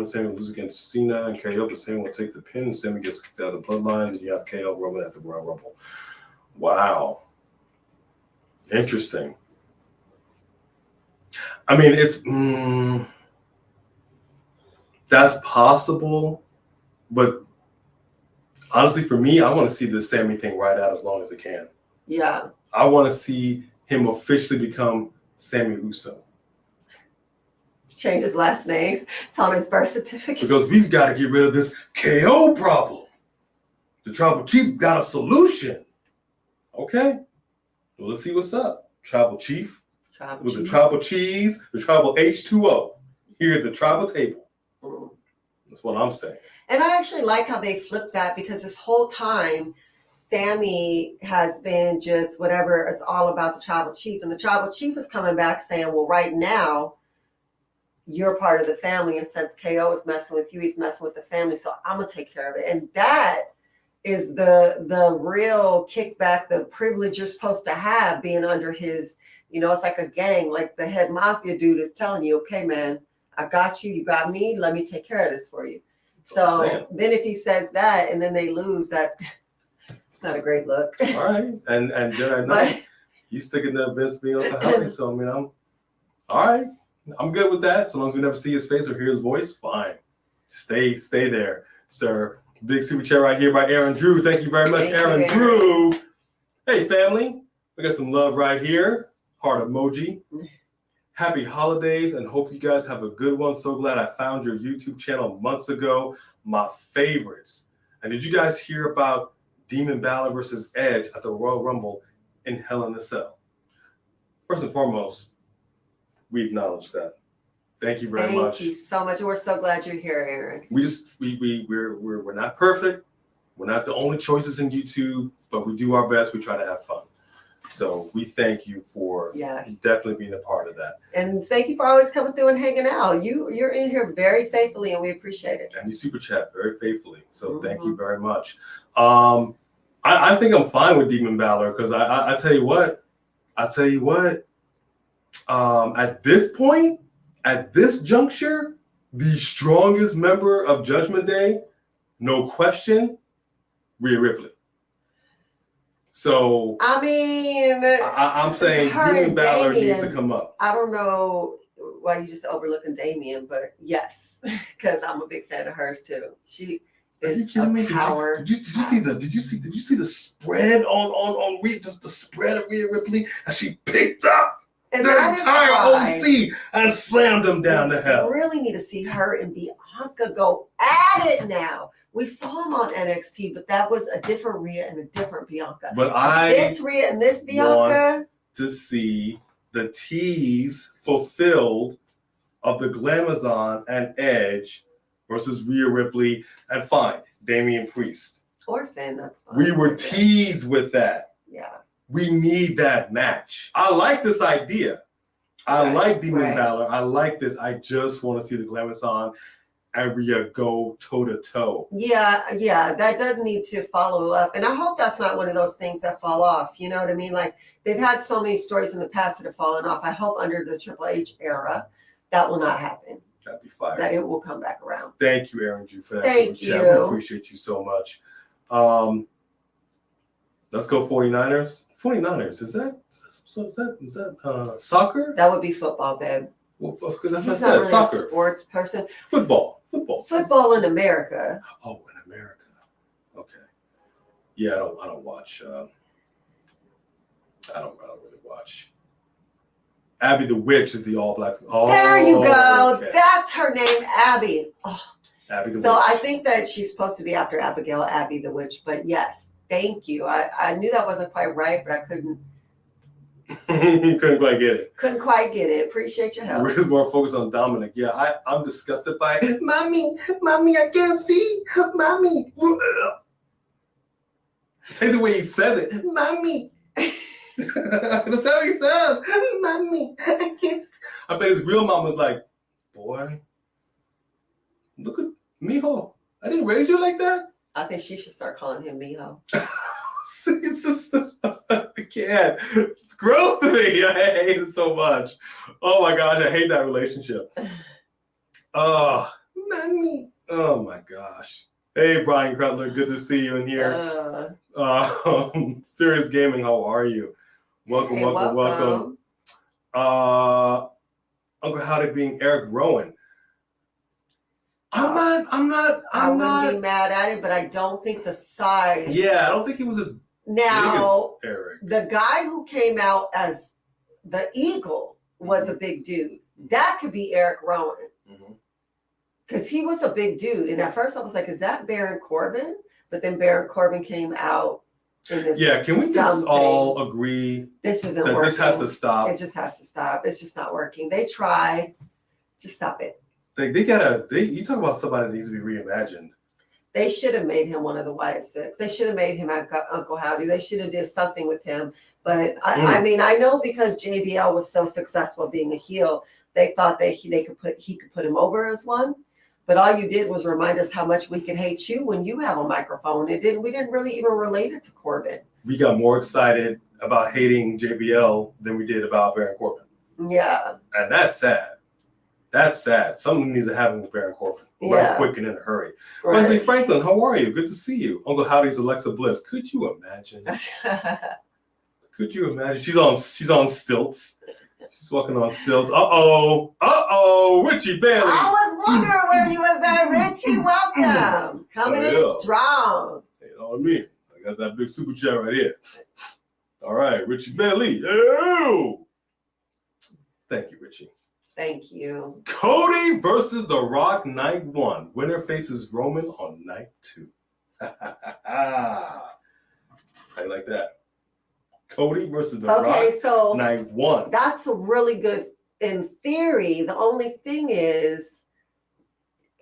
Sami will lose against Cena and KO, but Sami will take the pin and Sami gets kicked out of the bloodline. And you have KO Roman at the Royal Rumble. Wow. Interesting. I mean, it's that's possible, but Honestly, for me, I want to see this Sami thing ride out as long as it can. Yeah. I want to see him officially become Sami Uso. Change his last name. It's on his birth certificate. Because we've got to get rid of this KO problem. The Tribal Chief got a solution. Okay. Well, let's see what's up. Tribal Chief with the Tribal Cheese, the Tribal H2O here at the Tribal table. That's what I'm saying. And I actually like how they flipped that, because this whole time, Sami has been just whatever, it's all about the Tribal Chief. And the Tribal Chief is coming back saying, well, right now, you're part of the family. And since KO is messing with you, he's messing with the family. So I'm going to take care of it. And that is the real kickback, the privilege you're supposed to have being under his, it's like a gang, like the head mafia dude is telling you, okay, man, I got you, you got me, let me take care of this for you. So then if he says that and then they lose, that it's not a great look. All right. And Jedi Knight, he's sticking to Vince being alcoholic. So, I'm all right. I'm good with that. So long as we never see his face or hear his voice, fine. Stay there, sir. Big super chat right here by Aaron Drew. Thank you very much, Aaron Drew. Hey, family. We got some love right here. Heart emoji. Happy holidays and hope you guys have a good one. So glad I found your YouTube channel months ago. My favorites. And did you guys hear about Demon Balor versus Edge at the Royal Rumble in Hell in a Cell? First and foremost, we acknowledge that. Thank you very much. Thank you so much. We're so glad you're here, Aaron. We're not perfect. We're not the only choices in YouTube, but we do our best. We try to have fun. So we thank you for definitely being a part of that. And thank you for always coming through and hanging out. You're in here very faithfully, and we appreciate it. And you super chat very faithfully. So thank you very much. I think I'm fine with Demon Balor because I tell you what. At this point, at this juncture, the strongest member of Judgment Day, no question, Rhea Ripley. So I'm saying Demon Balor needs to come up. I don't know why you just overlooking Damien, but yes, because I'm a big fan of hers too. She is a power. Did you see the spread on Rhea? Just the spread of Rhea Ripley as she picked up and the entire OC and slammed them down to hell. We really need to see her and Bianca go at it now. We saw them on NXT, but that was a different Rhea and a different Bianca. But this Rhea and this Bianca, want to see the tease fulfilled of the Glamazon and Edge versus Rhea Ripley and fine, Damian Priest. Or Finn, that's fine. We were teased with that. Yeah. We need that match. I like this idea. I like Demon Balor. I like this. I just want to see the Glamazon and Rhea go toe-to-toe. Yeah, that does need to follow up. And I hope that's not one of those things that fall off. You know what I mean? Like, they've had so many stories in the past that have fallen off. I hope under the Triple H era, that will not happen. That'd be fire. That it will come back around. Thank you, Aaron Drew, for that. Thank you. We appreciate you so much. Let's go 49ers. 49ers, is that soccer? That would be football, babe. Well, because that's what I He's said, not really soccer. A sports person. Football in America. Oh, in America. Okay. Yeah, I don't watch. I don't really watch. Abby the Witch is the all black. Oh, there you go. Okay. That's her name, Abby. Oh. Abby the Witch. So I think that she's supposed to be after Abigail, Abby the Witch. But yes, thank you. I knew that wasn't quite right, but I couldn't. Couldn't quite get it. Couldn't quite get it. Appreciate your help. We're more focused on Dominic. Yeah, I'm disgusted by it. Mommy, I can't see. Mommy. Say the way he says it. Mommy. That's how he says. Mommy, I can't. I bet his real mom was like, boy, look at Mijo. I didn't raise you like that. I think she should start calling him Mijo. It's just, I can't. It's gross to me. I hate it so much. Oh my gosh, I hate that relationship. Oh, Mommy. Oh my gosh. Hey, Brian Cutler, good to see you in here. Serious Gaming, how are you? Welcome. Uncle Howdy being Eric Rowan. I'm wouldn't be not. mad at it, but I don't think the size. Yeah, I don't think he was as Now, big as Eric. the guy who came out as the Eagle was a big dude. That could be Eric Rowan. Because he was a big dude. And at first I was like, is that Baron Corbin? But then Baron Corbin came out in this. Yeah, can we just all agree this isn't that working? This has to stop? It just has to stop. It's just not working. They tried. Just stop it. You talk about somebody that needs to be reimagined. They should have made him one of the Wyatt Six. They should have made him Uncle Howdy. They should have did something with him. But I mean, I know because JBL was so successful being a heel, they thought that he could put him over as one. But all you did was remind us how much we can hate you when you have a microphone. We didn't really even relate it to Corbin. We got more excited about hating JBL than we did about Baron Corbin. Yeah. And that's sad. That's sad. Something needs to happen with Baron Corbin. Right quick and in a hurry. Right. Wesley Franklin, how are you? Good to see you. Uncle Howdy's Alexa Bliss. Could you imagine? Could you imagine? She's on stilts. She's walking on stilts. Uh-oh, Richie Bailey. I was wondering where you was at, Richie. Welcome. Coming in strong. You know what I mean? I got that big super chat right here. All right, Richie Bailey. Ew. Thank you, Richie. Thank you. Cody versus The Rock, night 1. Winner faces Roman on night 2. How you like that? Cody versus The Rock, so night 1. That's really good in theory. The only thing is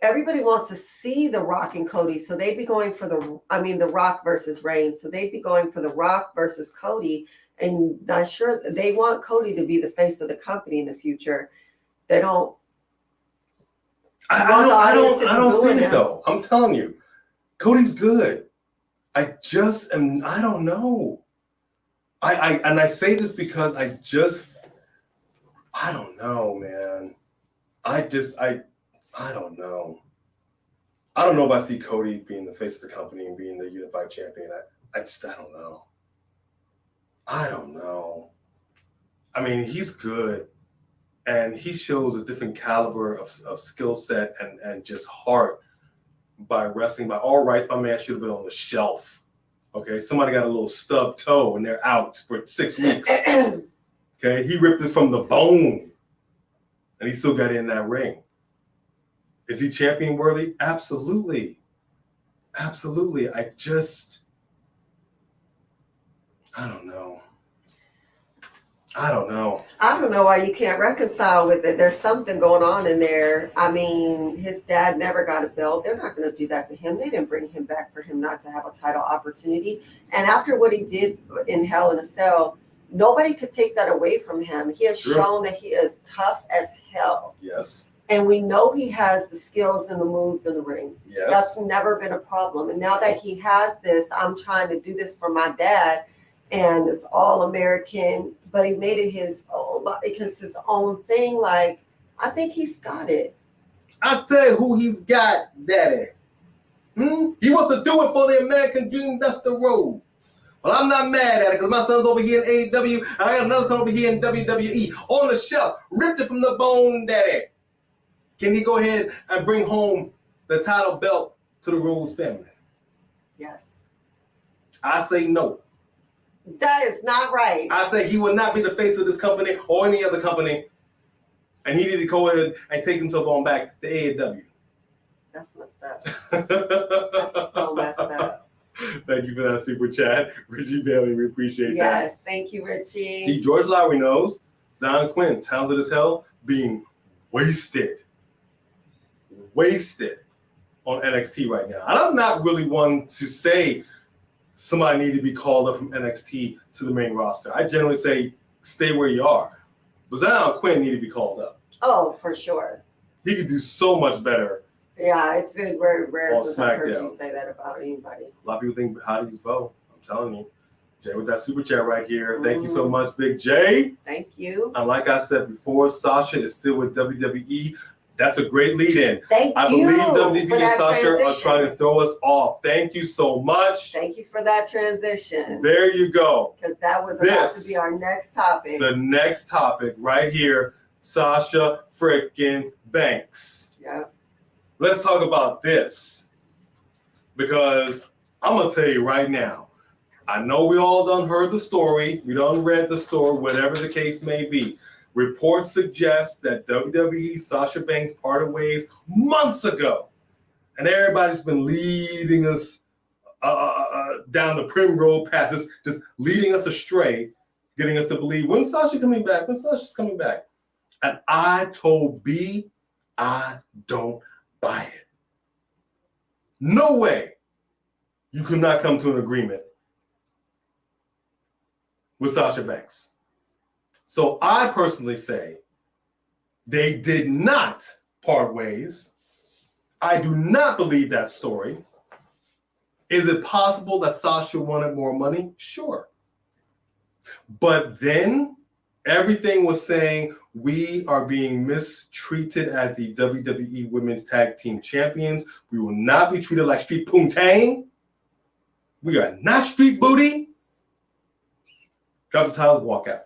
everybody wants to see The Rock and Cody. So they'd be going for The Rock versus Reigns. So they'd be going for The Rock versus Cody. And not sure they want Cody to be the face of the company in the future. They don't. I don't see it though. I'm telling you, Cody's good. I don't know. I say this because I don't know, man. I don't know. I don't know if I see Cody being the face of the company and being the unified champion. I don't know. I don't know. I mean, he's good. And he shows a different caliber of skill set and just heart by wrestling. By all rights, my man should have been on the shelf. Okay, somebody got a little stub toe and they're out for 6 weeks. Okay, he ripped this from the bone, and he still got in that ring. Is he champion worthy? Absolutely, absolutely. I don't know. I don't know why you can't reconcile with it. There's something going on in there. I mean, his dad never got a belt. They're not going to do that to him. They didn't bring him back for him not to have a title opportunity. And after what he did in Hell in a Cell, nobody could take that away from him. He has shown that he is tough as hell. Yes. And we know he has the skills and the moves in the ring. Yes. That's never been a problem. And now that he has this, I'm trying to do this for my dad, and it's all American, but he made it his own thing. Like, I think he's got it. I'll tell you who he's got, Daddy. He wants to do it for the American dream. That's the Rhodes. Well, I'm not mad at it because my son's over here in AEW and I got another son over here in WWE on the shelf, ripped it from the bone, Daddy. Can he go ahead and bring home the title belt to the Rhodes family? Yes. I say no. That is not right. I say he will not be the face of this company or any other company, and he need to go ahead and take himself on back to AEW. That's messed up. That's so messed up. Thank you for that super chat, Richie Bailey. We appreciate that. Yes, thank you, Richie. See, George Lowry knows Zion Quinn, talented as hell, being wasted on NXT right now. And I'm not really one to say somebody need to be called up from NXT to the main roster. I generally say stay where you are. But Zion Quinn need to be called up. Oh, for sure. He could do so much better. Yeah, it's been very rare on since I've heard SmackDown. you say that about anybody. A lot of people think Hotty's Bo. I'm telling you. Jay with that super chat right here. Thank you so much, Big J. Thank you. And like I said before, Sasha is still with WWE. That's a great lead-in. Thank I you believe WWE for and that Sasha transition. are trying to throw us off. Thank you so much. Thank you for that transition. There you go. Because that was about to be our next topic. The next topic right here, Sasha freaking Banks. Yeah. let's talk about this. Because I'm going to tell you right now, I know we all done heard the story. We done read the story, whatever the case may be. Reports suggest that WWE Sasha Banks parted ways months ago. And everybody's been leading us down the primrose path, just leading us astray, getting us to believe, when's Sasha coming back? When Sasha's coming back? And I told B, I don't buy it. No way you could not come to an agreement with Sasha Banks. So I personally say they did not part ways. I do not believe that story. Is it possible that Sasha wanted more money? Sure. But then everything was saying we are being mistreated as the WWE Women's Tag Team Champions. We will not be treated like street poontang. We are not street booty. Got the titles, walk out.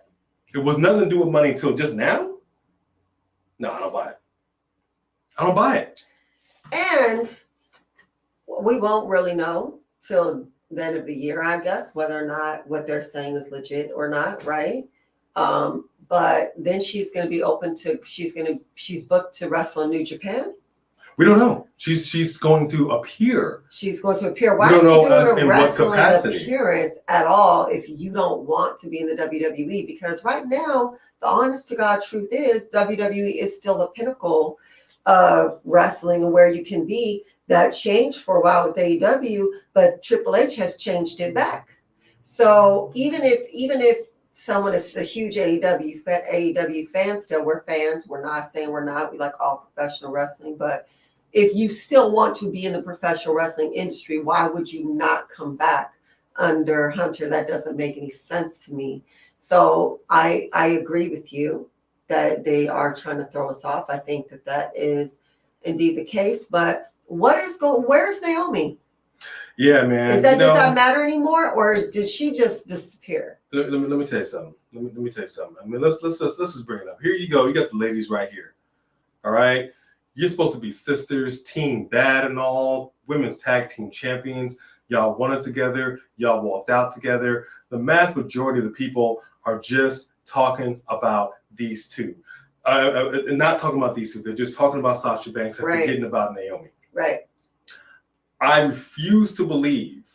It was nothing to do with money until just now? No, I don't buy it. I don't buy it. And we won't really know till the end of the year, I guess, whether or not what they're saying is legit or not, right? But then she's going to be open to, she's booked to wrestle in New Japan. We don't know. She's going to appear. She's going to appear. Why are you doing a wrestling appearance at all if you don't want to be in the WWE? Because right now, the honest to God truth is WWE is still the pinnacle of wrestling and where you can be. That changed for a while with AEW, but Triple H has changed it back. So even if someone is a huge AEW fan still, we're fans. We're not saying we're not. We like all professional wrestling, but if you still want to be in the professional wrestling industry, why would you not come back under Hunter? That doesn't make any sense to me. So I agree with you that they are trying to throw us off. I think that is indeed the case. But where's Naomi? Yeah, man. Does that matter anymore, or did she just disappear? Let me tell you something. Let me tell you something. I mean, let's just bring it up. Here you go. You got the ladies right here. All right. You're supposed to be sisters, team dad and all, women's tag team champions. Y'all won it together. Y'all walked out together. The vast majority of the people are just talking about these two. Not talking about these two. They're just talking about Sasha Banks and forgetting about Naomi. Right. I refuse to believe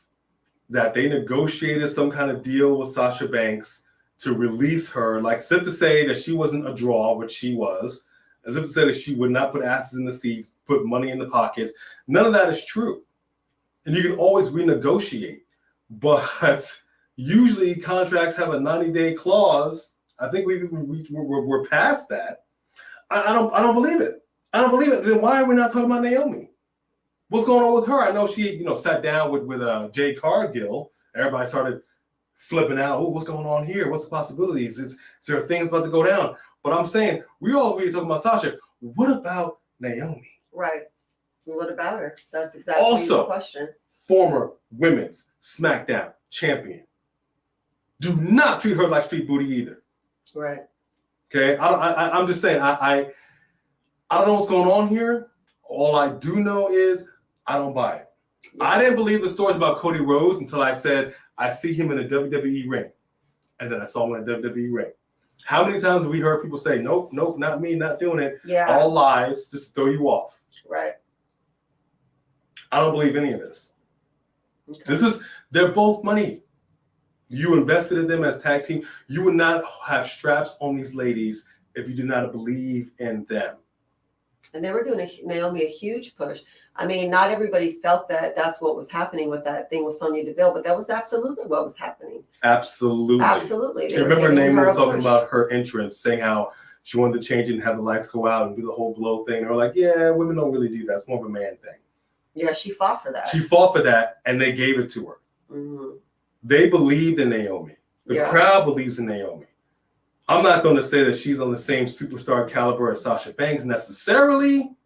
that they negotiated some kind of deal with Sasha Banks to release her, like as if to say that she wasn't a draw, which she was, as if to say that she would not put asses in the seats, put money in the pockets. None of that is true. And you can always renegotiate. But usually contracts have a 90-day clause. I think we're past that. I don't believe it. I don't believe it. Then why are we not talking about Naomi? What's going on with her? I know she, sat down with Jay Cargill. Everybody started flipping out. Oh, what's going on here? What's the possibilities? Is there things about to go down? But I'm saying we all really talking about Sasha. What about Naomi? Right. What about her? That's exactly the question. Former women's SmackDown champion. Do not treat her like street booty either. Right. Okay. I'm just saying. I don't know what's going on here. All I do know is I don't buy it. Yeah. I didn't believe the stories about Cody Rhodes until I said I see him in a WWE ring, and then I saw him in a WWE ring. How many times have we heard people say, nope, not me, not doing it. Yeah. All lies, just to throw you off. Right. I don't believe any of this. Okay. They're both money. You invested in them as tag team. You would not have straps on these ladies if you did not believe in them. And they were doing Naomi a huge push. I mean, not everybody felt that that's what was happening with that thing with Sonya Deville, but that was absolutely what was happening. Absolutely. Absolutely. You remember Naomi was talking about her entrance, saying how she wanted to change it and have the lights go out and do the whole glow thing. They were like, yeah, women don't really do that. It's more of a man thing. Yeah, she fought for that. She fought for that, and they gave it to her. Mm-hmm. They believed in Naomi. The crowd believes in Naomi. I'm not going to say that she's on the same superstar caliber as Sasha Banks necessarily.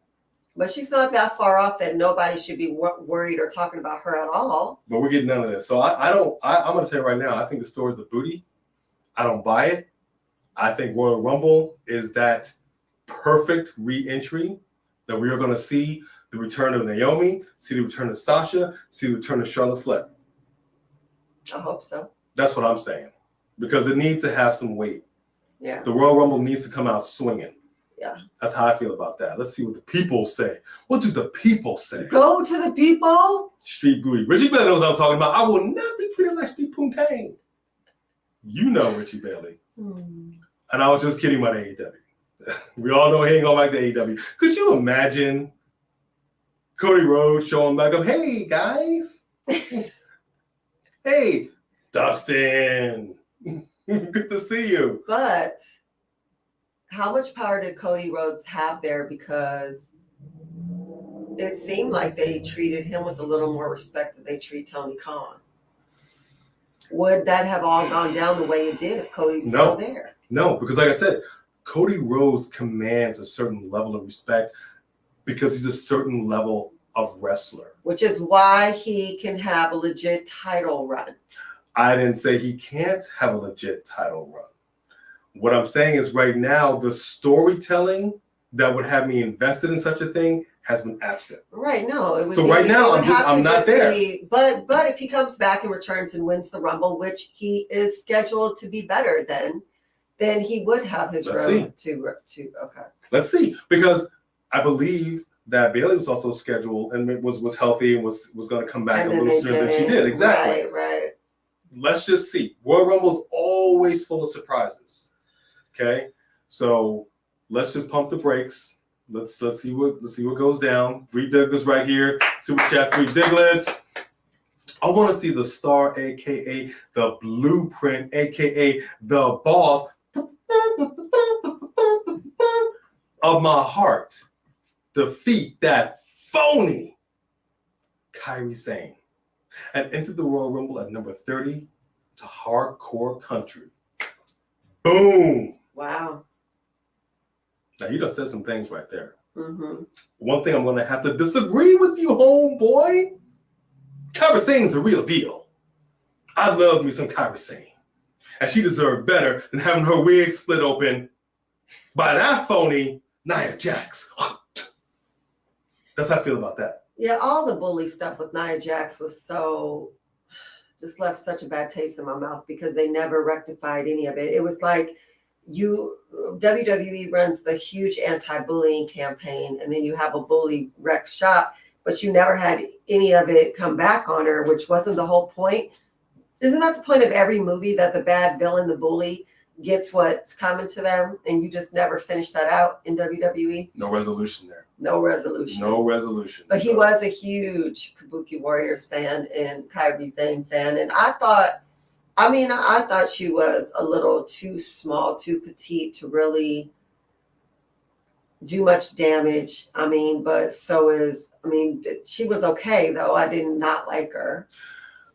But she's not that far off that nobody should be worried or talking about her at all. But we're getting none of this. So I'm going to tell you right now, I think the story's a booty. I don't buy it. I think Royal Rumble is that perfect re-entry that we are going to see the return of Naomi, see the return of Sasha, see the return of Charlotte Flair. I hope so. That's what I'm saying. Because it needs to have some weight. Yeah. The Royal Rumble needs to come out swinging. Yeah. That's how I feel about that. Let's see what the people say. What do the people say? Go to the people. Street Booty. Richie Bailey knows what I'm talking about. I will not be treated like Street Poontang. You know Richie Bailey. And I was just kidding about AEW. We all know he ain't going back to AEW. Could you imagine Cody Rhodes showing back up? Hey, guys. Hey, Dustin. Good to see you. But how much power did Cody Rhodes have there? Because it seemed like they treated him with a little more respect than they treat Tony Khan. Would that have all gone down the way it did if Cody was still there? No, because like I said, Cody Rhodes commands a certain level of respect because he's a certain level of wrestler. Which is why he can have a legit title run. I didn't say he can't have a legit title run. What I'm saying is right now, the storytelling that would have me invested in such a thing has been absent. Right, no. It would so right now, I'm not there. But if he comes back and returns and wins the Rumble, which he is scheduled to be better then he would have his road to okay. Let's see, because I believe that Bailey was also scheduled and was healthy and was going to come back a little sooner than she did. Exactly. Right. Let's just see. Royal Rumble is always full of surprises. Okay, so let's just pump the brakes. Let's see what goes down. 3 Diglets right here. Super chat 3 Diglets. I want to see the star, aka the blueprint, aka the boss of my heart defeat that phony Kairi Sane and enter the Royal Rumble at number 30 to Hardcore Country. Boom! Wow. Now you done said some things right there. Mm-hmm. One thing I'm going to have to disagree with you, homeboy. Kairi Sane's a real deal. I love me some Kairi Sane. And she deserved better than having her wig split open by that phony Nia Jax. That's how I feel about that. Yeah, all the bully stuff with Nia Jax was just left such a bad taste in my mouth because they never rectified any of it. It was like WWE runs the huge anti-bullying campaign and then you have a bully wreck shop, but you never had any of it come back on her, which wasn't the whole point. Isn't that the point of every movie, that the bad villain, the bully, gets what's coming to them, and you just never finish that out in WWE? No resolution there. No resolution. No resolution. But he was a huge Kabuki Warriors fan and Kairi Sane fan, and I thought she was a little too small, too petite to really do much damage. But she was okay though. I did not like her.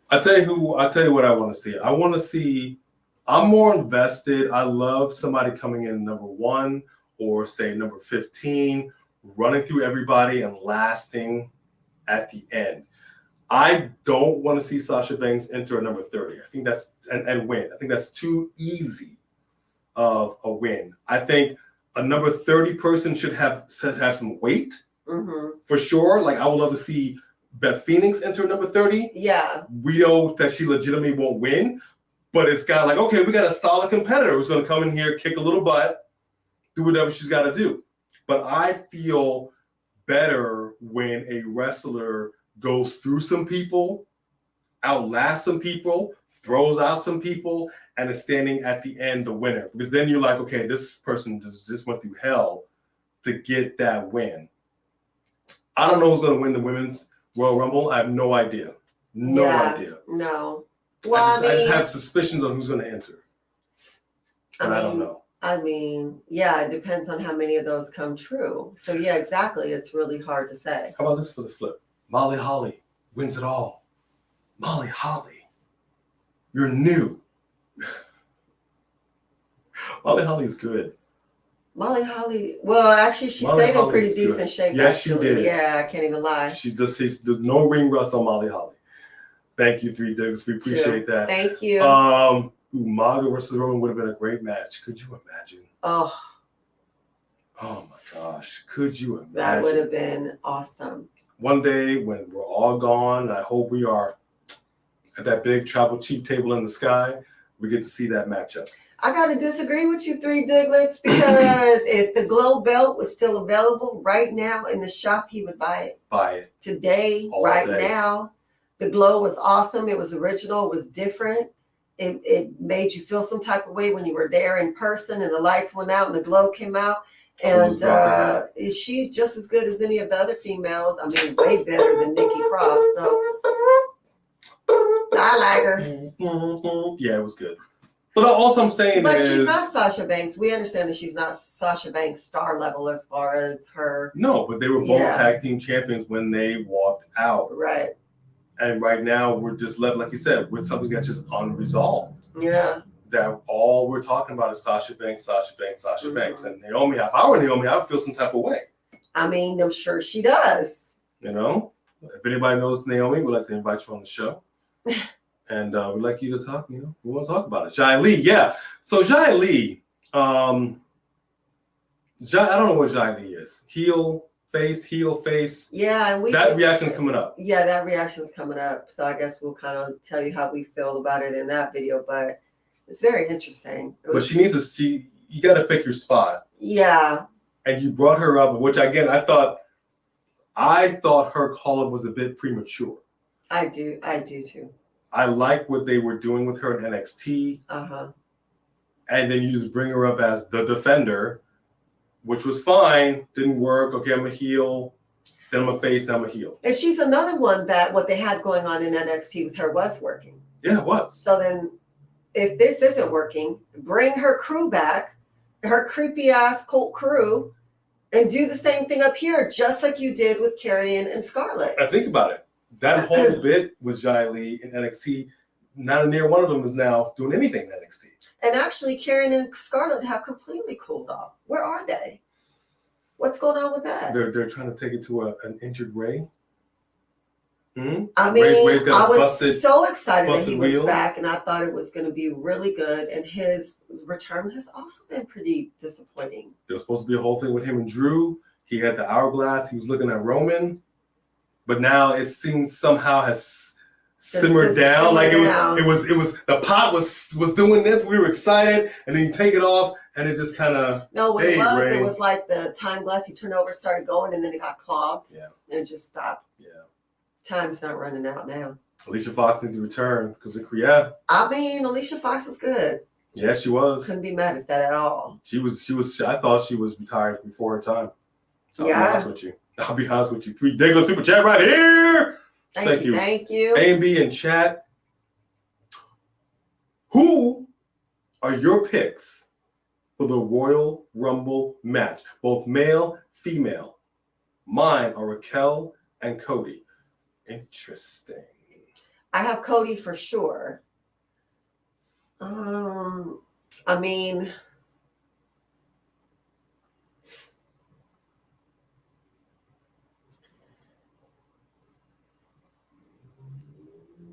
I'll tell you what I want to see. I'm more invested. I love somebody coming in number 1 or say number 15, running through everybody and lasting at the end. I don't want to see Sasha Banks enter a number 30. I think that's and win. I think that's too easy of a win. I think a number 30 person should have some weight for sure. Like I would love to see Beth Phoenix enter number 30. Yeah. We know that she legitimately won't win, but it's got like, okay, we got a solid competitor who's going to come in here, kick a little butt, do whatever she's got to do. But I feel better when a wrestler goes through some people, outlasts some people, throws out some people, and is standing at the end the winner. Because then you're like, okay, this person just went through hell to get that win. I don't know who's going to win the women's Royal Rumble. I have no idea. No idea. No. Well, I just have suspicions on who's going to enter. But I don't know. Yeah, it depends on how many of those come true. So, yeah, exactly. It's really hard to say. How about this for the flip? Molly Holly wins it all. Molly Holly, you're new. Molly Holly's good. Molly Holly, well, actually, she stayed in pretty decent shape. Yes, she did. Yeah, I can't even lie. There's no ring rust on Molly Holly. Thank you, 3 Digs. We appreciate that. Thank you. Umaga versus Roman would have been a great match. Could you imagine? Oh my God. gosh, could you imagine? That would have been awesome. One day when we're all gone, I hope we are at that big tribal chief table in the sky, we get to see that matchup. I got to disagree with you, Three Diglets, because if the Glow belt was still available right now in the shop, he would buy it. Buy it. Today, All right day. now, the Glow was awesome. It was original. It was different. It made you feel some type of way when you were there in person and the lights went out and the Glow came out. And she's just as good as any of the other females. I mean, way better than Nikki Cross. So I like her. Yeah, it was good. But also I'm saying But is... she's not Sasha Banks. We understand that she's not Sasha Banks star level as far as her. No, but they were both tag team champions when they walked out. Right. And right now we're just left, like you said, with something that's just unresolved. Yeah. That all we're talking about is Sasha Banks, Sasha Banks, Sasha Banks. And Naomi, if I were Naomi, I would feel some type of way. I mean, I'm sure she does. You know? If anybody knows Naomi, we'd like to invite you on the show. And we'd like you to talk, we want to talk about it. Jai Lee, yeah. So Jai Lee, I don't know what Jai Lee is. Heel, face. Yeah, and that reaction's coming up. Yeah, that reaction's coming up. So I guess we'll kind of tell you how we feel about it in that video. But it's very interesting. But she needs to you got to pick your spot. Yeah. And you brought her up, which again, I thought her call-up was a bit premature. I do too. I like what they were doing with her in NXT. Uh-huh. And then you just bring her up as the defender, which was fine. Didn't work. Okay, I'm a heel. Then I'm a face. Then I'm a heel. And she's another one that what they had going on in NXT with her was working. Yeah, it was. So then if this isn't working, bring her crew back, her creepy ass cult crew, and do the same thing up here, just like you did with Karrion and Scarlett. I think about it. That whole bit with Jai Lee in NXT, not near one of them is now doing anything in NXT. And actually, Karrion and Scarlett have completely cooled off. Where are they? What's going on with that? They're trying to take it to an injured Ray. I mean, Ray's got I was so excited that he was wheel. back, and I thought it was going to be really good. And his return has also been pretty disappointing. There was supposed to be a whole thing with him and Drew. He had the hourglass. He was looking at Roman. But now it seems somehow has simmered down. Like it was the pot was doing this. We were excited, and then you take it off, and it just kind of it was like the time glass he turned over started going, and then it got clogged. Yeah, and it just stopped. Yeah, time's not running out now. Alicia Fox needs to return because I mean, Alicia Fox is good. Yeah, she was. Couldn't be mad at that at all. She was. I thought she was retired before her time. I'll be honest with you. 3 Diglets super chat right here. Thank you. Thank you. A and B in chat. Who are your picks for the Royal Rumble match? Both male, female. Mine are Raquel and Cody. Interesting. I have Cody for sure. I mean,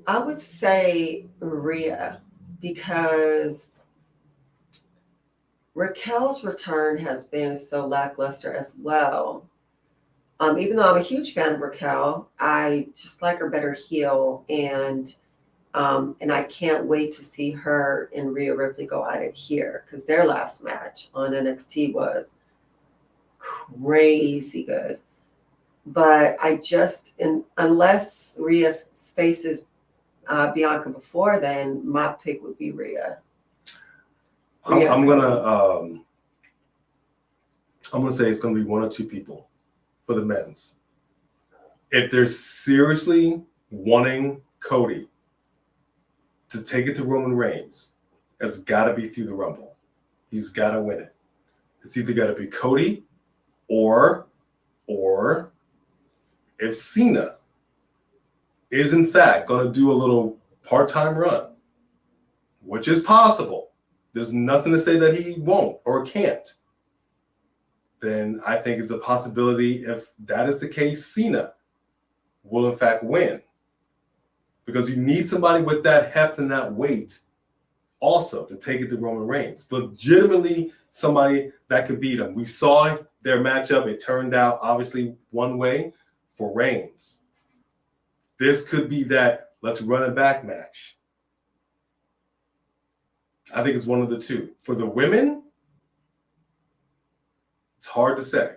I would say Rhea, because Raquel's return has been so lackluster as well. Even though I'm a huge fan of Raquel, I just like her better heel, and I can't wait to see her and Rhea Ripley go at it here, because their last match on NXT was crazy good. But unless Rhea faces Bianca before then, my pick would be Rhea. I'm gonna say it's gonna be one or two people for the men's. If they're seriously wanting Cody to take it to Roman Reigns, it's got to be through the Rumble. He's got to win it. It's either got to be Cody or if Cena is in fact going to do a little part-time run, which is possible. There's nothing to say that he won't or can't. Then I think it's a possibility, if that is the case, Cena will in fact win. Because you need somebody with that heft and that weight also to take it to Roman Reigns. Legitimately somebody that could beat him. We saw their matchup, it turned out obviously one way for Reigns. This could be that let's run it back match. I think it's one of the two. For the women, it's hard to say.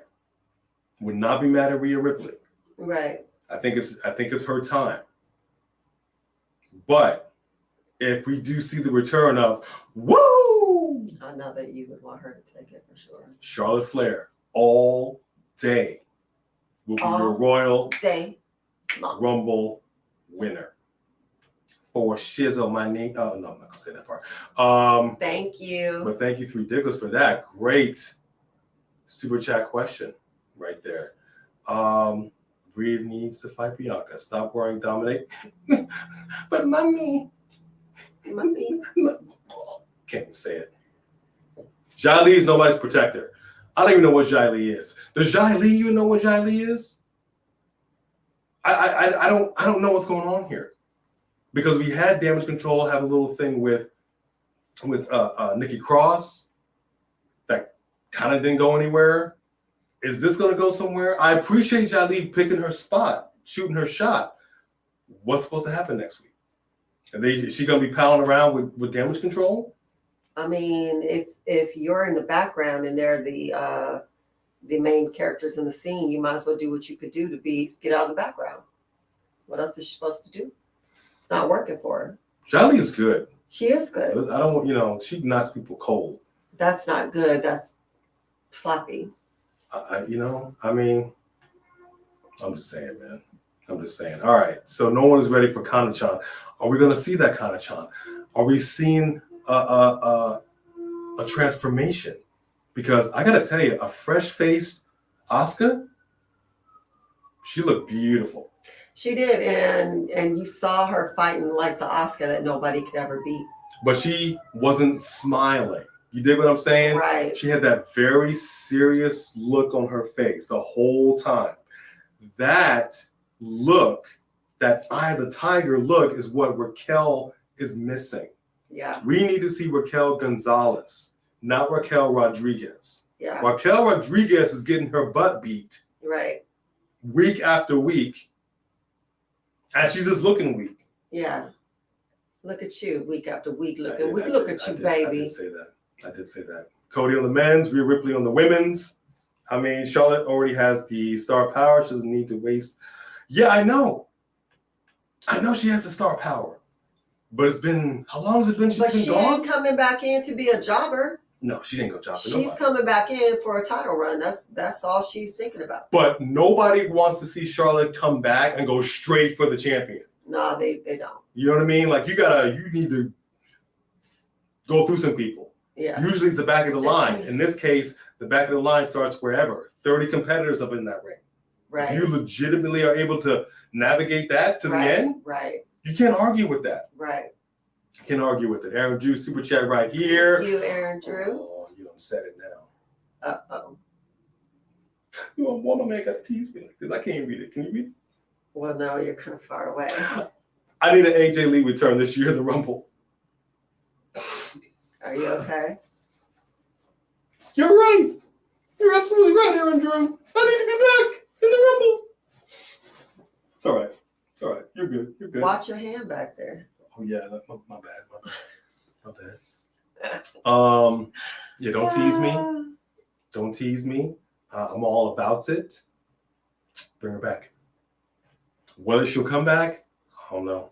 Would not be mad at Rhea Ripley. Right. I think it's her time. But if we do see the return of woo, I know that you would want her to take it for sure. Charlotte Flair all day will be your Royal Day Rumble winner. For shizzle my knee. Oh no, I'm not gonna say that part. Thank you. But thank you, Three Dicklers, for that. Great super chat question right there. Rhea needs to fight Bianca. Stop worrying, Dominic. But mommy. Can't even say it. Xia Li is nobody's protector. I don't even know what Xia Li is. Does Xia Li even know what Xia Li is? I don't know what's going on here. Because we had Damage Control have a little thing with Nikki Cross that kind of didn't go anywhere. Is this going to go somewhere? I appreciate Xia Li picking her spot, shooting her shot. What's supposed to happen next week? Is she going to be palling around with Damage Control? I mean, if you're in the background and they're the main characters in the scene, you might as well do what you could do to get out of the background. What else is she supposed to do? It's not working for her. Xia Li is good. She is good. I don't, she knocks people cold. That's not good. That's sloppy. I mean, I'm just saying, man. I'm just saying. All right. So no one is ready for Kana-chan. Are we going to see that Kana-chan? Are we seeing a transformation? Because I got to tell you, a fresh-faced Asuka, she looked beautiful. She did, and you saw her fighting like the Asuka that nobody could ever beat. But she wasn't smiling. You dig what I'm saying? Right. She had that very serious look on her face the whole time. That look, that Eye of the Tiger look, is what Raquel is missing. Yeah. We need to see Raquel Gonzalez, not Raquel Rodriguez. Yeah. Raquel Rodriguez is getting her butt beat. Right. Week after week. And she's just looking weak. Yeah. Look at you, week after week, Look at you, I baby. did say that. Cody on the men's, Rhea Ripley on the women's. I mean, Charlotte already has the star power. She doesn't need to waste. Yeah, I know she has the star power. But it's been, how long has it been she's been she gone? ain't coming back in to be a jobber. No, she didn't go jobbing. She's coming back in for a title run. That's all she's thinking about. But nobody wants to see Charlotte come back and go straight for the champion. No, they don't. You know what I mean? Like, you need to go through some people. Yeah. Usually it's the back of the line. In this case, the back of the line starts wherever. 30 competitors up in that ring. Right. If you legitimately are able to navigate that to the end, right. You can't argue with that. Right. You can't argue with it. Aaron Drew, super chat right here. Thank you, Aaron Drew. Oh, you done said it now. Uh-oh. You want one man got to tease me like this. I can't read it. Can you read it? Well, no, you're kind of far away. I need an AJ Lee return this year in the Rumble. Are you okay? You're right. You're absolutely right, Aaron Drew. I need to be back in the Rumble. It's all right. It's all right. You're good. You're good. Watch your hand back there. Oh yeah, my bad. Yeah, don't tease me. Don't tease me. I'm all about it. Bring her back. Whether she'll come back, I don't know.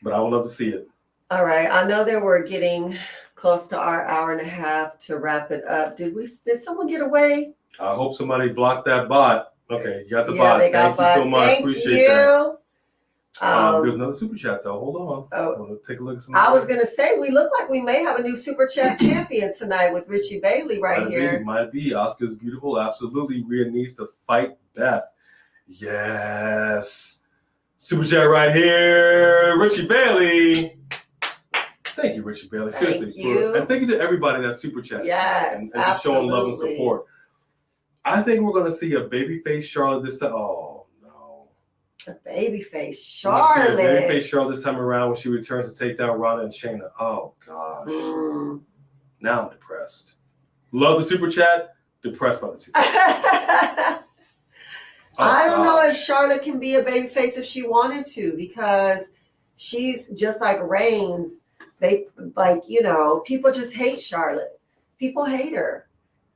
But I would love to see it. All right. I know that we're getting close to our hour and a half to wrap it up. Did someone get away? I hope somebody blocked that bot. Okay, you got the Yeah, bot. they got Thank you so much. Thank Appreciate you. that. There's another super chat though. Hold on. Oh, Take a look at some. I was gonna say we look like we may have a new super chat champion tonight with Richie Bailey here. Might be. Oscar's beautiful. Absolutely. Rhea needs to fight Beth. Yes. Super chat right here. Richie Bailey. Thank you, Richie Bailey. Seriously. Thank you. And thank you to everybody that super chat. Yes, and just showing love and support. I think we're going to see a babyface Charlotte this time. Oh, no. A babyface Charlotte. Babyface Charlotte this time around when she returns to take down Ronda and Shayna. Oh, gosh. Now I'm depressed. Love the super chat. depressed by the situation. I don't know if Charlotte can be a babyface if she wanted to, because she's just like Reigns. They people just hate Charlotte. People hate her,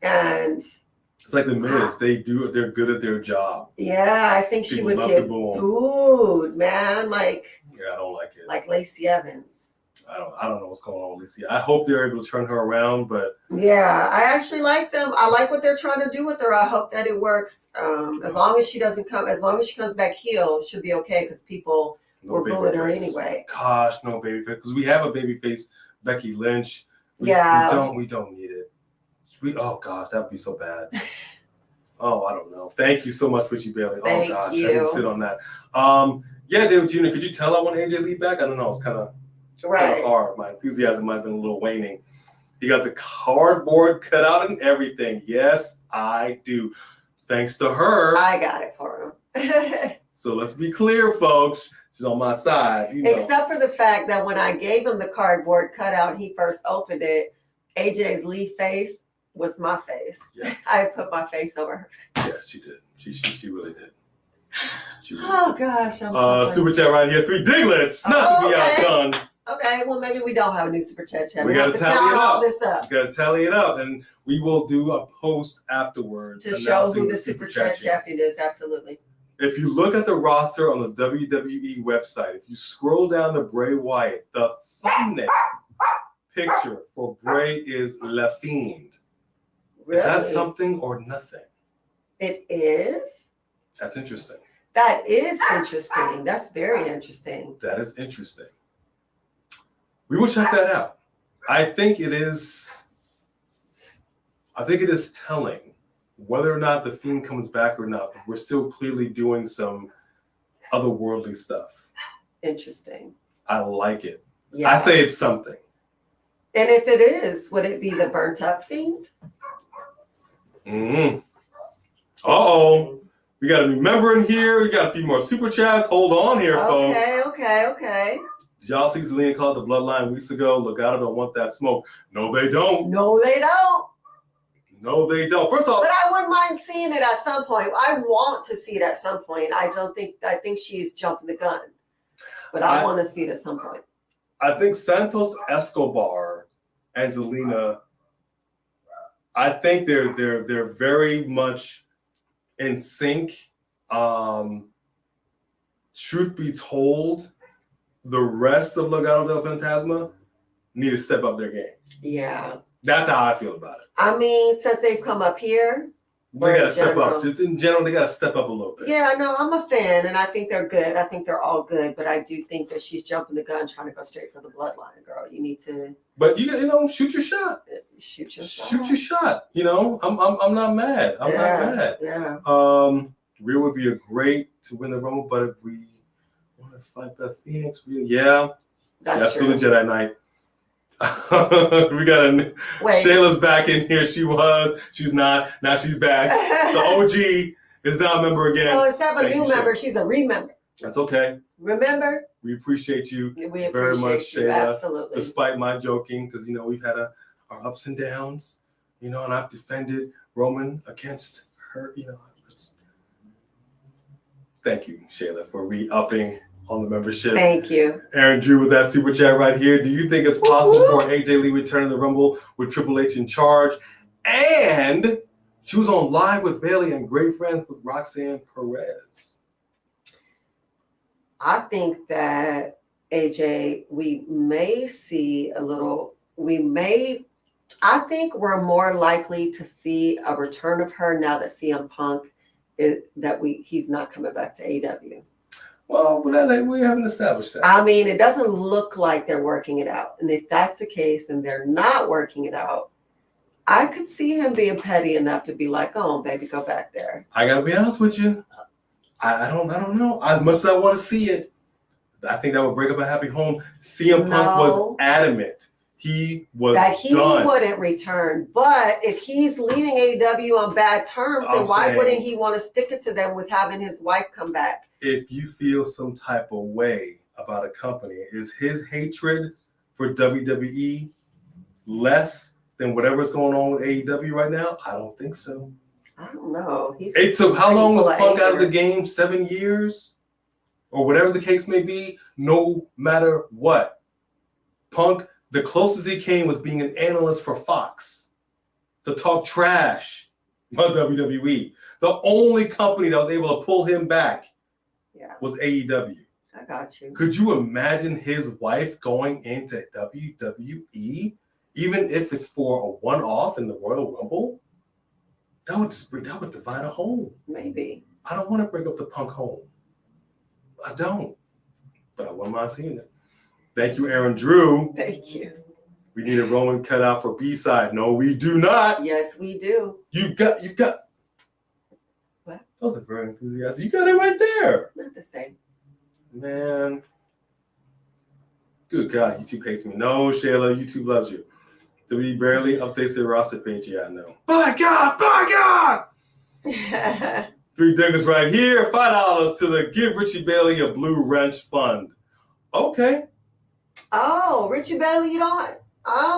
and it's like the Miz. They're good at their job. Yeah, I think she would get booed, man. I don't like it. Like Lacey Evans. I don't know what's going on with Lacey. I hope they're able to turn her around, but yeah, I actually like them. I like what they're trying to do with her. I hope that it works. As long as she comes back heel, she'll be okay, because people were booing her anyway. Gosh, no babyface, because we have a babyface, Becky Lynch. We don't need it. Oh gosh, that would be so bad. Oh, I don't know. Thank you so much, Richie Bailey. Thank I you. didn't sit on that. Yeah, David Jr., could you tell I want AJ Lee back? I don't know. It's kind of hard. My enthusiasm might have been a little waning. He got the cardboard cut out and everything. Yes, I do. Thanks to her. I got it for him. So let's be clear, folks. She's on my side. Except for the fact that when I gave him the cardboard cutout, he first opened it. AJ's Lee face was my face. Yeah. I put my face over her face. Yeah, she did. She really did. Gosh. Super chat right here. 3 Diglets. Not to be outdone. Okay, well, maybe we don't have a new super chat yet. We got to tally it up. All this up. We got to tally it up, and we will do a post afterwards to show who the super chat champion is. Absolutely. If you look at the roster on the WWE website, if you scroll down to Bray Wyatt, the thumbnail picture for Bray is Le Fiend. Really? Is that something or nothing? It is. That's interesting. That is interesting. That's very interesting. That is interesting. We will check that out. I think it is telling whether or not the Fiend comes back or not, but we're still clearly doing some otherworldly stuff. Interesting. I like it. Yeah. I say it's something. And if it is, would it be the burnt up Fiend? Uh-oh. We got to remember in here. We got a few more super chats. Hold on here, folks. Okay. Did y'all see Zelina call it the Bloodline weeks ago? Look, I don't want that smoke. No, they don't. No, they don't. No, they don't. First off, but I wouldn't mind seeing it at some point. I want to see it at some point. I think she's jumping the gun, but I want to see it at some point. I think Santos Escobar and Zelina, I think they're very much in sync. Truth be told, the rest of Legado del Fantasma need to step up their game. Yeah. That's how I feel about it. I mean, since they've come up here, they got to step up. Just in general, they got to step up a little bit. Yeah, no, I'm a fan, and I think they're good. I think they're all good, but I do think that she's jumping the gun, trying to go straight for the bloodline, girl. You need to. But you shoot your shot. Shoot your shot. I'm not mad. I'm not mad. Yeah. Rhea would be a great to win the Rumble, but if we want to fight Beth Phoenix, that's absolutely Jedi Knight. We got Shayla's back in here. She's not. Now she's back. The OG is now a member again. So instead of a new member, she's a remember. That's okay. Remember? We appreciate you very much, Shayla. Absolutely. Despite my joking, because we've had our ups and downs, and I've defended Roman against her. Thank you, Shayla, for re-upping on the membership. Thank you. Aaron Drew with that super chat right here. Do you think it's possible for AJ Lee returning the Rumble with Triple H in charge? And she was on Live with Bailey and great friends with Roxanne Perez. I think that AJ, I think we're more likely to see a return of her now that CM Punk he's not coming back to AEW. Well, we haven't established that. I mean, it doesn't look like they're working it out. And if that's the case and they're not working it out, I could see him being petty enough to be like, "Oh, baby, go back there." I gotta be honest with you. I don't know. As much as I want to see it, I think that would break up a happy home. CM Punk was adamant. He was done. Wouldn't return. But if he's leaving AEW on bad terms, then why wouldn't he want to stick it to them with having his wife come back? If you feel some type of way about a company, is his hatred for WWE less than whatever's going on with AEW right now? I don't think so. I don't know. It took, how long was Punk out of the anger. game? 7 years? Or whatever the case may be, no matter what. Punk, the closest he came was being an analyst for Fox to talk trash about WWE. The only company that was able to pull him back was AEW. I got you. Could you imagine his wife going into WWE, even if it's for a one-off in the Royal Rumble? That would divide a home. Maybe. I don't want to break up the Punk home. I don't. But I wouldn't mind seeing it. Thank you, Aaron Drew. Thank you. We need a Roman cutout for B-side. No, we do not. Yes, we do. You've got. What? That was very enthusiastic. You got it right there. Not the same. Man. Good God, YouTube hates me. No, Shayla, YouTube loves you. WWE barely updates their roster page. Yeah, I know. By God! 3 Diggers right here. $5 to the Give Richie Bailey a Blue Wrench Fund. Okay. Oh, Richie Bailey, you don't.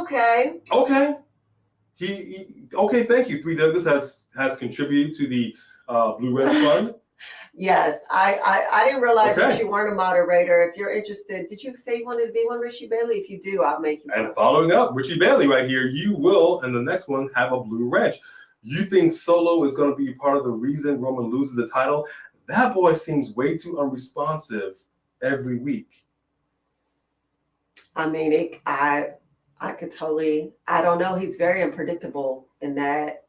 Okay. Okay. He okay. Thank you. 3 Douglas has contributed to the Blue Wrench Fund. Yes, I didn't realize that you weren't a moderator. If you're interested, did you say you wanted to be one, Richie Bailey? If you do, I'll make you one. And following up, Richie Bailey right here, you will, and the next one, have a blue wrench. You think Solo is going to be part of the reason Roman loses the title? That boy seems way too unresponsive every week. I mean, I could totally, I don't know. He's very unpredictable in that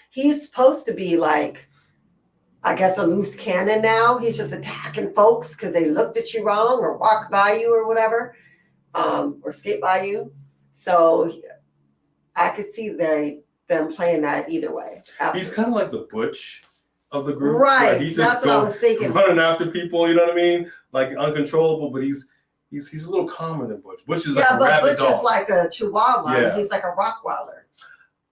he's supposed to be like, I guess, a loose cannon now. He's just attacking folks because they looked at you wrong or walked by you or whatever, or skipped by you. So I could see them playing that either way. Absolutely. He's kind of like the Butch of the group. Right. He's That's what I was thinking. Running after people, you know what I mean? Like uncontrollable, but he's a little calmer than Butch. Butch is like a rabid dog. Butch is like a Chihuahua. Yeah. He's like a Rottweiler.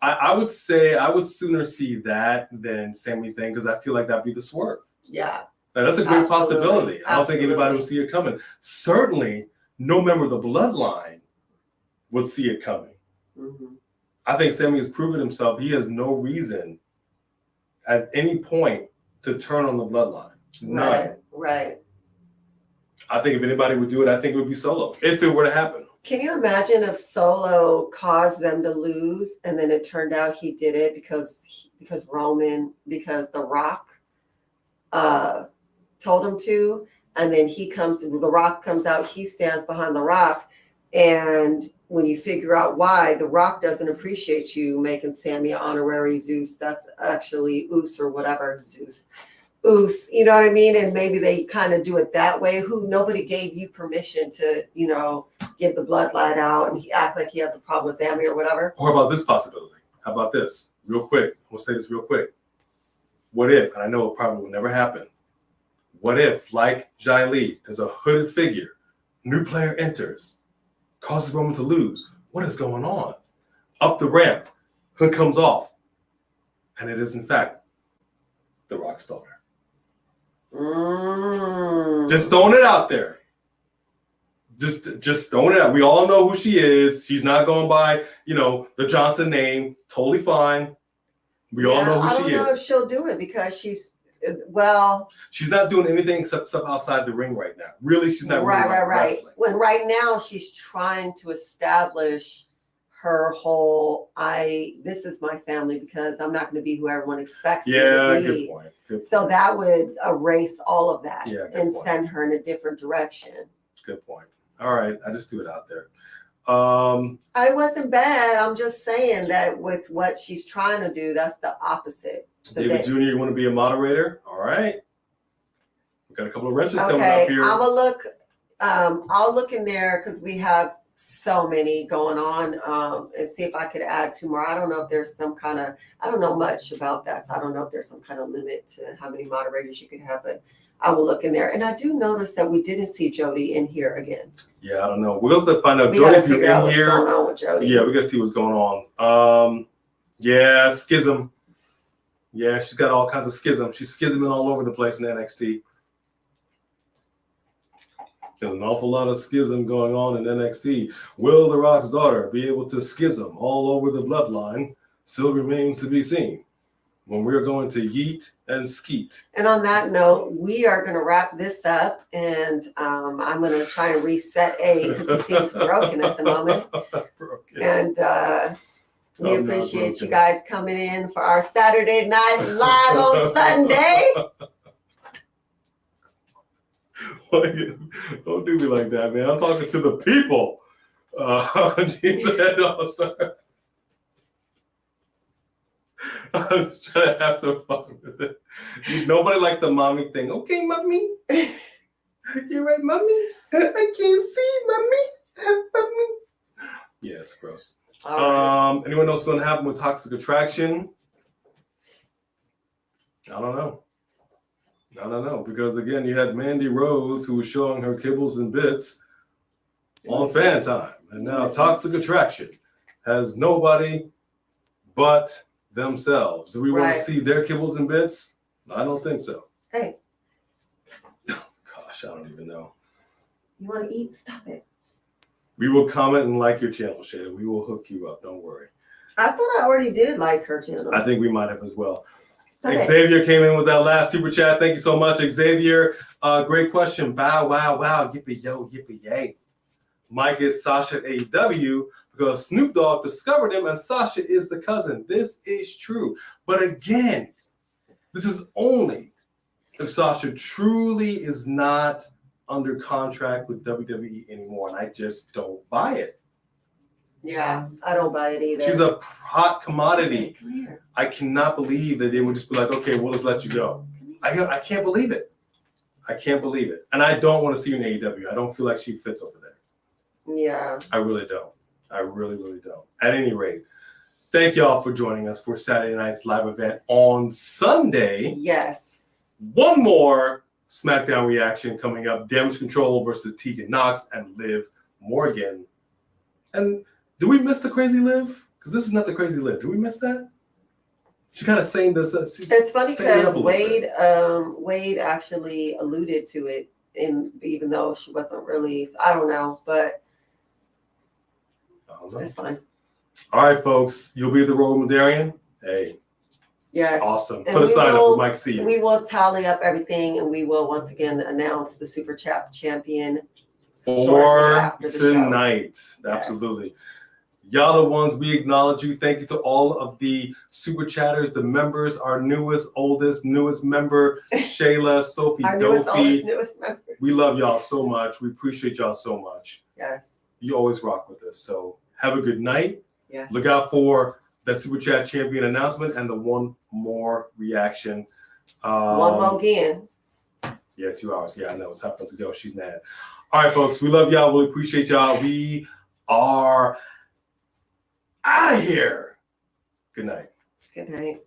I would say I would sooner see that than Sami Zayn because I feel like that'd be the swerve. Yeah. Now, that's a great possibility. I don't think Absolutely. anybody would see it coming. Certainly, no member of the Bloodline would see it coming. Mm-hmm. I think Sami has proven himself. He has no reason at any point to turn on the Bloodline. None. Right. I think if anybody would do it, I think it would be Solo, if it were to happen. Can you imagine if Solo caused them to lose and then it turned out he did it because The Rock told him to, and then The Rock comes out, he stands behind The Rock, and when you figure out why, The Rock doesn't appreciate you making Sami honorary Zeus. That's actually Uce or whatever, Zeus. Uce, you know what I mean? And maybe they kind of do it that way. Nobody gave you permission to, give the bloodline out and he act like he has a problem with Sami or whatever. Or about this possibility? How about this? Real quick. We'll say this real quick. What if, and I know it probably will never happen, what if, like Jai Lee, there's a hooded figure, new player enters, causes Roman to lose. What is going on? Up the ramp, hood comes off, and it is in fact The Rock's daughter. Just throwing it out there. Just throwing it out. We all know who she is. She's not going by, the Johnson name. Totally fine. We all know who she is. I don't know if she'll do it because she's not doing anything except stuff outside the ring right now. Really, she's not really wrestling. When right now she's trying to establish her whole, this is my family because I'm not going to be who everyone expects me to be. Good point. So that would erase all of that and send her in a different direction. Good point. All right, I just threw it out there. I wasn't bad. I'm just saying that with what she's trying to do, that's the opposite. So David Jr., you want to be a moderator? All right. We've got a couple of wrenches coming up here. I'll look in there because we have so many going on and see if I could add 2 more. I don't know if there's I don't know much about that. So I don't know if there's some kind of limit to how many moderators you could have, but I will look in there. And I do notice that we didn't see Jody in here again. Yeah, I don't know. We'll have to find out. Jody, if you're in here. What's going on with Jody. Yeah, we got to see what's going on. Yeah, schism. Yeah, she's got all kinds of schism. She's schisming all over the place in NXT. There's an awful lot of schism going on in NXT. Will The Rock's daughter be able to schism all over the bloodline? Still remains to be seen. When we're going to yeet and skeet. And on that note, we are going to wrap this up, and I'm going to try and reset A because he seems broken at the moment. Broken. And we appreciate you guys coming in for our Saturday Night Live on Sunday. Don't do me like that, man. I'm talking to the people. No, sorry. I'm just trying to have some fun with it. Nobody likes the mommy thing. Okay, mommy. You're right, mommy. I can't see, mommy. Mommy. Yeah, it's gross. Right. Anyone know what's going to happen with Toxic Attraction? I don't know. Because, again, you had Mandy Rose who was showing her kibbles and bits on Fan Time. And now Toxic Attraction has nobody but themselves. Do we want to see their kibbles and bits? I don't think so. Hey. Gosh, I don't even know. You want to eat? Stop it. We will comment and like your channel, Shayla. We will hook you up. Don't worry. I thought I already did like her channel. I think we might have as well. Okay. Xavier came in with that last super chat. Thank you so much, Xavier. Great question. Bow, wow, wow. Yippee, yo, yippee, yay. Mike is Sasha at AEW. Because Snoop Dogg discovered him and Sasha is the cousin. This is true. But again, this is only if Sasha truly is not under contract with WWE anymore. And I just don't buy it. Yeah, I don't buy it either. She's a hot commodity. Come here. I cannot believe that they would just be like, okay, we'll just let you go. I can't believe it. I can't believe it. And I don't want to see her in AEW. I don't feel like she fits over there. Yeah. I really don't. I really, really don't. At any rate, thank y'all for joining us for Saturday night's live event on Sunday. Yes. One more SmackDown reaction coming up. Damage Control versus Tegan Nox and Liv Morgan. And do we miss the Crazy Liv? Because this is not the Crazy Liv. Do we miss that? She kind of saying this. It's funny because Wade actually alluded to it, even though she wasn't really. I don't know, but. That's fine. All right, folks. You'll be the Royal Madarian. Hey. Yes. Awesome. Put a sign up. We might see you. We will tally up everything, and we will once again announce the Super Chat champion for tonight. Yes. Absolutely. Y'all the ones, we acknowledge you. Thank you to all of the Super Chatters, the members, our newest member, Shayla, Sophie, newest member. We love y'all so much. We appreciate y'all so much. Yes. You always rock with us. So have a good night. Yes. Look out for the Super Chat champion announcement and the one more reaction. One more again. Yeah, 2 hours. Yeah, I know. It's time for us to go. She's mad. All right, folks. We love y'all. We appreciate y'all. We are out of here. Good night. Good night.